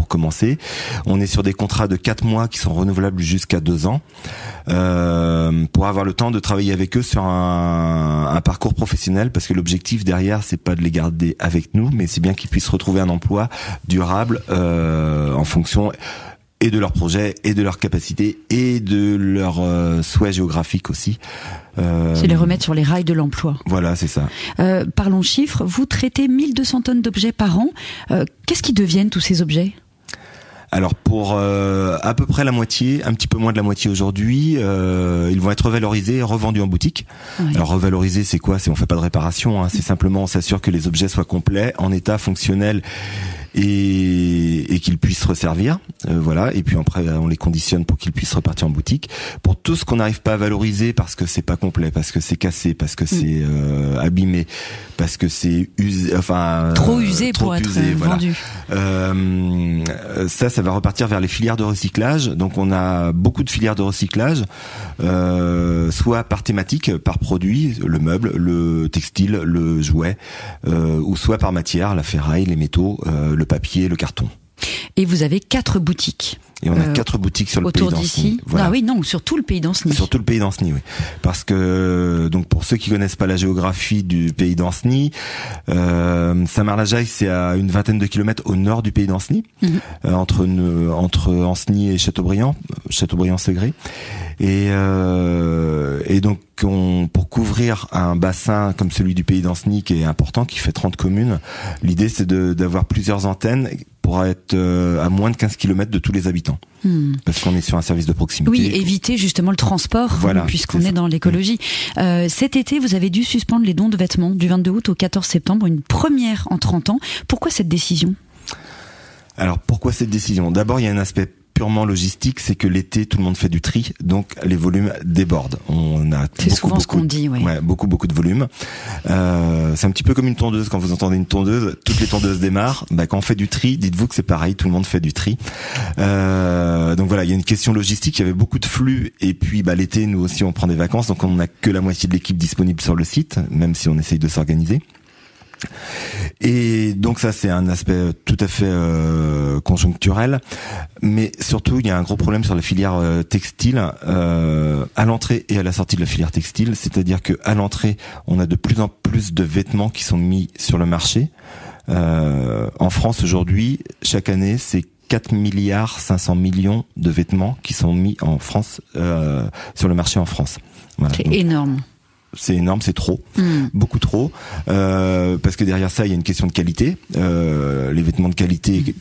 Speaker 10: commencer. On est sur des contrats de 4 mois qui sont renouvelables jusqu'à 2 ans pour avoir le temps de travailler avec eux sur un parcours professionnel, parce que l'objectif derrière, c'est pas de les garder avec nous, mais c'est bien qu'ils puissent retrouver un emploi durable en fonction et de leur projet, et de leur capacité, et de leur souhait géographique aussi.
Speaker 3: C'est les remettre sur les rails de l'emploi.
Speaker 10: Voilà, c'est ça.
Speaker 3: Parlons chiffres, vous traitez 1200 tonnes d'objets par an. Qu'est-ce qui deviennent tous ces objets ?
Speaker 10: Alors pour à peu près la moitié, un petit peu moins de la moitié aujourd'hui, ils vont être valorisés et revendus en boutique. Alors revaloriser, c'est quoi ? C'est on fait pas de réparation, c'est simplement on s'assure que les objets soient complets, en état fonctionnel et qu'ils puissent resservir, voilà. Et puis après on les conditionne pour qu'ils puissent repartir en boutique. Pour tout ce qu'on n'arrive pas à valoriser parce que c'est pas complet, parce que c'est cassé, parce que c'est abîmé, parce que c'est usé,
Speaker 3: trop usé pour être vendu.
Speaker 10: Ça va repartir vers les filières de recyclage. Donc on a beaucoup de filières de recyclage, soit par thématique, par produit, le meuble, le textile, le jouet, ou soit par matière, la ferraille, les métaux, le papier, le carton.
Speaker 3: Et vous avez 4 boutiques.
Speaker 10: Et on a 4 boutiques sur le pays d'Ancenis. Autour d'ici.
Speaker 3: Voilà. Ah oui, non, sur tout le pays d'Ancenis.
Speaker 10: Sur tout le pays d'Ancenis, oui. Parce que, donc, pour ceux qui connaissent pas la géographie du pays d'Ancenis, Saint-Marc-la-Jaille, c'est à une vingtaine de kilomètres au nord du pays d'Ancenis, entre Ancenis et Châteaubriand-Segré. Et donc, pour couvrir un bassin comme celui du pays d'Ancenis qui est important, qui fait 30 communes, l'idée c'est d'avoir plusieurs antennes pour être à moins de 15 km de tous les habitants. Parce qu'on est sur un service de proximité.
Speaker 3: Oui, éviter justement le transport, puisqu'on est dans l'écologie. Cet été, vous avez dû suspendre les dons de vêtements du 22 août au 14 septembre, une première en 30 ans. Pourquoi cette décision ?
Speaker 10: Alors, pourquoi cette décision ? D'abord, il y a un aspect purement logistique, c'est que l'été tout le monde fait du tri, donc les volumes débordent. On a beaucoup de volumes. C'est un petit peu comme une tondeuse. Quand vous entendez une tondeuse, toutes les tondeuses démarrent. Quand on fait du tri, dites-vous que c'est pareil, tout le monde fait du tri. Donc voilà, il y a une question logistique. Il y avait beaucoup de flux, et puis l'été, nous aussi, on prend des vacances, donc on n'a que la moitié de l'équipe disponible sur le site, même si on essaye de s'organiser. Et donc ça, c'est un aspect tout à fait conjoncturel, mais surtout il y a un gros problème sur la filière textile à l'entrée et à la sortie de la filière textile, c'est-à-dire que à l'entrée, on a de plus en plus de vêtements qui sont mis sur le marché. En France aujourd'hui, chaque année, c'est 4,5 milliards de vêtements qui sont mis en France sur le marché en France. Voilà.
Speaker 3: C'est énorme.
Speaker 10: C'est énorme, c'est trop, beaucoup trop, parce que derrière ça, il y a une question de qualité. Les vêtements de qualité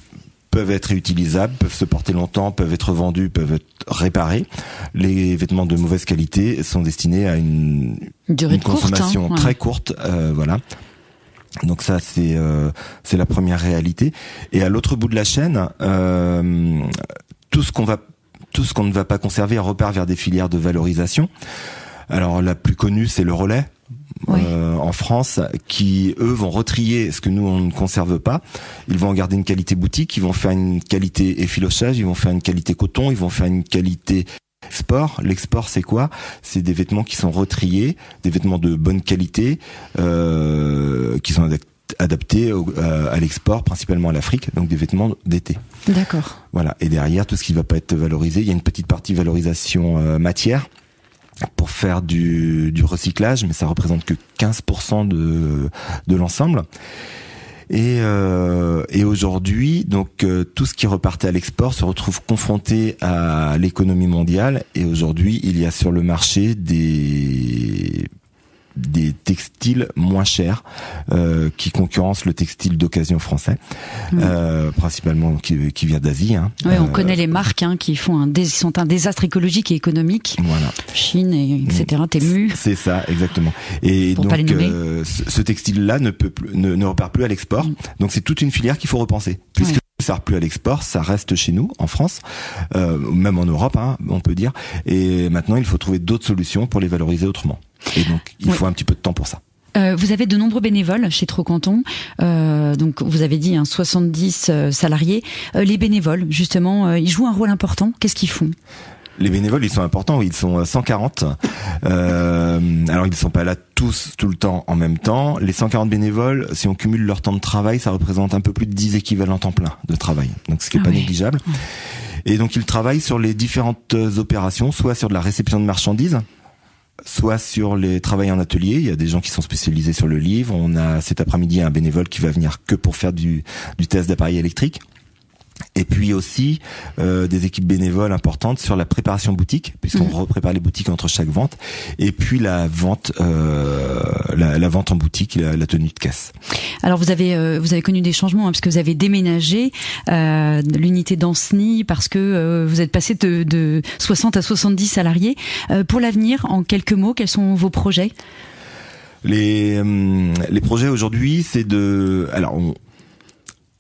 Speaker 10: peuvent être réutilisables, peuvent se porter longtemps, peuvent être vendus, peuvent être réparés. Les vêtements de mauvaise qualité sont destinés à une consommation courte, très courte, voilà. Donc ça, c'est la première réalité. Et à l'autre bout de la chaîne, tout ce qu'on ne va pas conserver repart vers des filières de valorisation. Alors la plus connue, c'est le relais. Oui. En France, qui eux vont retrier ce que nous on ne conserve pas. Ils vont en garder une qualité boutique, ils vont faire une qualité effilochage, ils vont faire une qualité coton, ils vont faire une qualité export. L'export, c'est quoi? C'est des vêtements qui sont retriés, des vêtements de bonne qualité, qui sont adaptés à l'export, principalement à l'Afrique, donc des vêtements d'été.
Speaker 3: D'accord.
Speaker 10: Voilà. Et derrière, tout ce qui va pas être valorisé, il y a une petite partie valorisation matière, pour faire du recyclage, mais ça représente que 15% de l'ensemble. Et aujourd'hui, donc tout ce qui repartait à l'export se retrouve confronté à l'économie mondiale. Et aujourd'hui, il y a sur le marché des textiles moins chers qui concurrencent le textile d'occasion français, principalement qui vient d'Asie. Hein.
Speaker 3: Oui, on connaît les marques qui font sont un désastre économique et économique. Voilà. Chine, etc. Temu.
Speaker 10: C'est ça, exactement. Et pour donc ce textile-là ne repart plus à l'export. Donc c'est toute une filière qu'il faut repenser, puisque ça repart plus à l'export, ça reste chez nous, en France, même en Europe, on peut dire. Et maintenant, il faut trouver d'autres solutions pour les valoriser autrement. Et donc, il faut un petit peu de temps pour ça.
Speaker 3: Vous avez de nombreux bénévoles chez Trocanton, donc vous avez dit 70 salariés. Les bénévoles, justement, ils jouent un rôle important. Qu'est-ce qu'ils font ?
Speaker 10: Les bénévoles, ils sont importants, ils sont 140. Alors, ils ne sont pas là tous, tout le temps, en même temps. Les 140 bénévoles, si on cumule leur temps de travail, ça représente un peu plus de 10 équivalents temps plein de travail. Donc, ce qui n'est pas négligeable. Et donc, ils travaillent sur les différentes opérations, soit sur de la réception de marchandises, soit sur les travails en atelier. Il y a des gens qui sont spécialisés sur le livre. On a cet après-midi un bénévole qui va venir que pour faire du test d'appareil électrique. Et puis aussi des équipes bénévoles importantes sur la préparation boutique, puisqu'on reprépare les boutiques entre chaque vente, et puis la vente, la vente en boutique, la tenue de caisse.
Speaker 3: Alors vous avez connu des changements, parce que vous avez déménagé l'unité d'Ancenis, parce que vous êtes passé de 60 à 70 salariés. Pour l'avenir, en quelques mots, quels sont vos projets ?
Speaker 10: Les projets aujourd'hui, c'est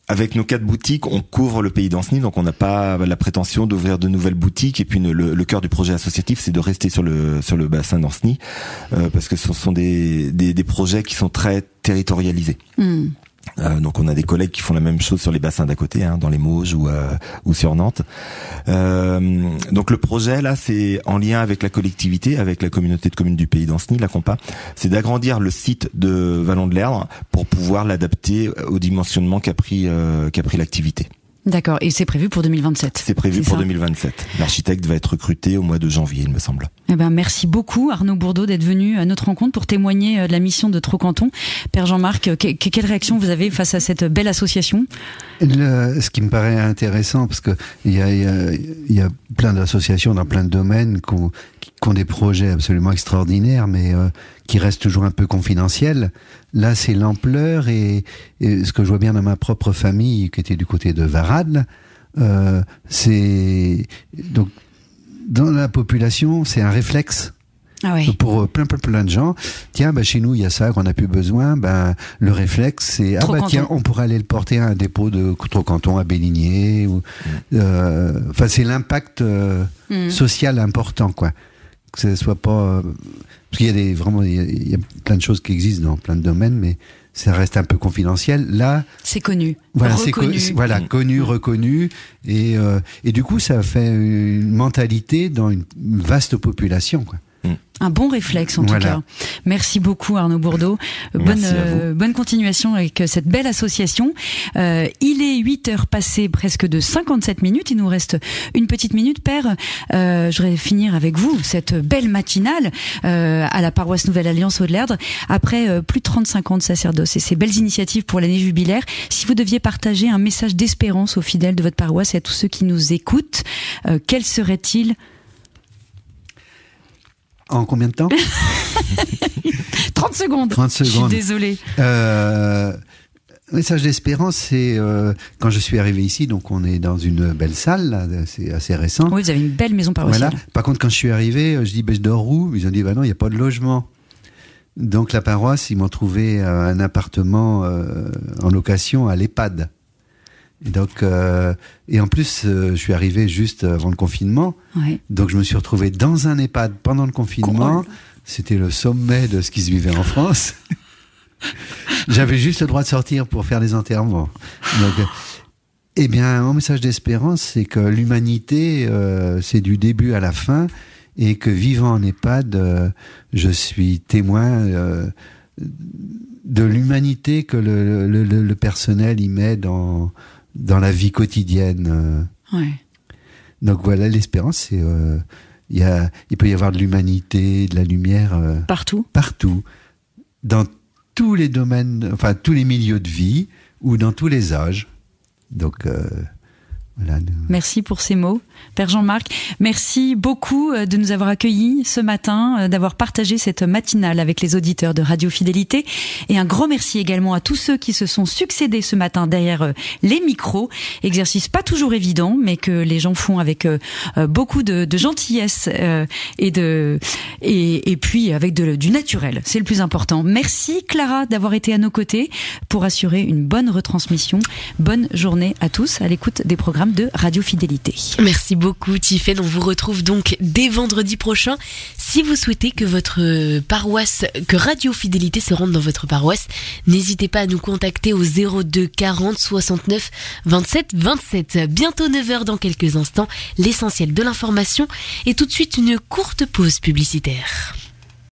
Speaker 10: avec nos 4 boutiques, on couvre le pays d'Ancenis, donc on n'a pas la prétention d'ouvrir de nouvelles boutiques. Et puis le cœur du projet associatif, c'est de rester sur le bassin d'Ancenis, parce que ce sont des projets qui sont très territorialisés. Donc on a des collègues qui font la même chose sur les bassins d'à côté, dans les Mauges ou sur Nantes. Donc le projet là, c'est en lien avec la collectivité, avec la communauté de communes du pays d'Ancenis, la Compa, c'est d'agrandir le site de Vallon de l'Erdre pour pouvoir l'adapter au dimensionnement qu'a pris l'activité.
Speaker 3: D'accord, et c'est prévu pour 2027.
Speaker 10: C'est prévu pour 2027. L'architecte va être recruté au mois de janvier, il me semble.
Speaker 3: Merci beaucoup Arnaud Bourdeau d'être venu à notre rencontre pour témoigner de la mission de Trocanton. Père Jean-Marc, quelle réaction vous avez face à cette belle association ?
Speaker 4: Ce qui me paraît intéressant, parce que il y a plein d'associations dans plein de domaines qui ont des projets absolument extraordinaires, mais qui restent toujours un peu confidentiels. Là, c'est l'ampleur et ce que je vois bien dans ma propre famille, qui était du côté de Varadles, c'est donc dans la population, c'est un réflexe.
Speaker 3: Ah oui.
Speaker 4: Pour plein de gens, tiens, chez nous il y a ça qu'on n'a plus besoin. Le réflexe c'est tiens, on pourrait aller le porter à un dépôt de Trocanton à Béligné. C'est l'impact social important, quoi. Que ce soit pas parce qu'il y a il y a plein de choses qui existent dans plein de domaines, mais ça reste un peu confidentiel. Là,
Speaker 3: c'est connu.
Speaker 4: Voilà,
Speaker 3: reconnu.
Speaker 4: Connu, reconnu, et du coup, ça fait une mentalité dans une vaste population, quoi.
Speaker 3: Un bon réflexe en tout cas. Merci beaucoup Arnaud Bourdeau. Bonne continuation avec cette belle association. Il est 8h passé presque de 57 minutes. Il nous reste une petite minute, Père. Je voudrais finir avec vous cette belle matinale à la paroisse Nouvelle Alliance Aude-Lerdre. Après plus de 35 ans de sacerdoce et ces belles initiatives pour l'année jubilaire, si vous deviez partager un message d'espérance aux fidèles de votre paroisse et à tous ceux qui nous écoutent, quel serait-il ?
Speaker 4: En combien de temps?
Speaker 3: 30 secondes.
Speaker 4: 30 secondes.
Speaker 3: Je suis désolée.
Speaker 4: Message d'espérance, c'est quand je suis arrivé ici, donc on est dans une belle salle, là, c'est assez récent.
Speaker 3: Oui, vous avez une belle maison paroissiale.
Speaker 4: Voilà. Par contre, quand je suis arrivé, je dis, je dors où? Ils ont dit, non, il n'y a pas de logement. Donc la paroisse, ils m'ont trouvé un appartement en location à l'EHPAD. Et donc, et en plus, je suis arrivé juste avant le confinement.
Speaker 3: Ouais.
Speaker 4: Donc, je me suis retrouvé dans un EHPAD pendant le confinement. C'était le sommet de ce qui se vivait en France. J'avais juste le droit de sortir pour faire les enterrements. Donc, eh bien, mon message d'espérance, c'est que l'humanité, c'est du début à la fin, et que vivant en EHPAD, je suis témoin de l'humanité que le personnel y met dans la vie quotidienne.
Speaker 3: Ouais.
Speaker 4: Donc voilà, l'espérance, c'est il peut y avoir de l'humanité, de la lumière
Speaker 3: partout,
Speaker 4: dans tous les domaines, enfin tous les milieux de vie ou dans tous les âges. Donc voilà.
Speaker 3: Merci pour ces mots, Père Jean-Marc. Merci beaucoup de nous avoir accueillis ce matin, d'avoir partagé cette matinale avec les auditeurs de Radio Fidélité. Et un grand merci également à tous ceux qui se sont succédés ce matin derrière les micros. Exercice pas toujours évident, mais que les gens font avec beaucoup de gentillesse et puis avec du naturel. C'est le plus important. Merci Clara d'avoir été à nos côtés pour assurer une bonne retransmission. Bonne journée à tous à l'écoute des programmes de Radio Fidélité.
Speaker 9: Merci beaucoup Tiffaine, on vous retrouve donc dès vendredi prochain. Si vous souhaitez que votre paroisse, que Radio Fidélité se rende dans votre paroisse, n'hésitez pas à nous contacter au 02 40 69 27 27. Bientôt 9h dans quelques instants, l'essentiel de l'information et tout de suite une courte pause publicitaire.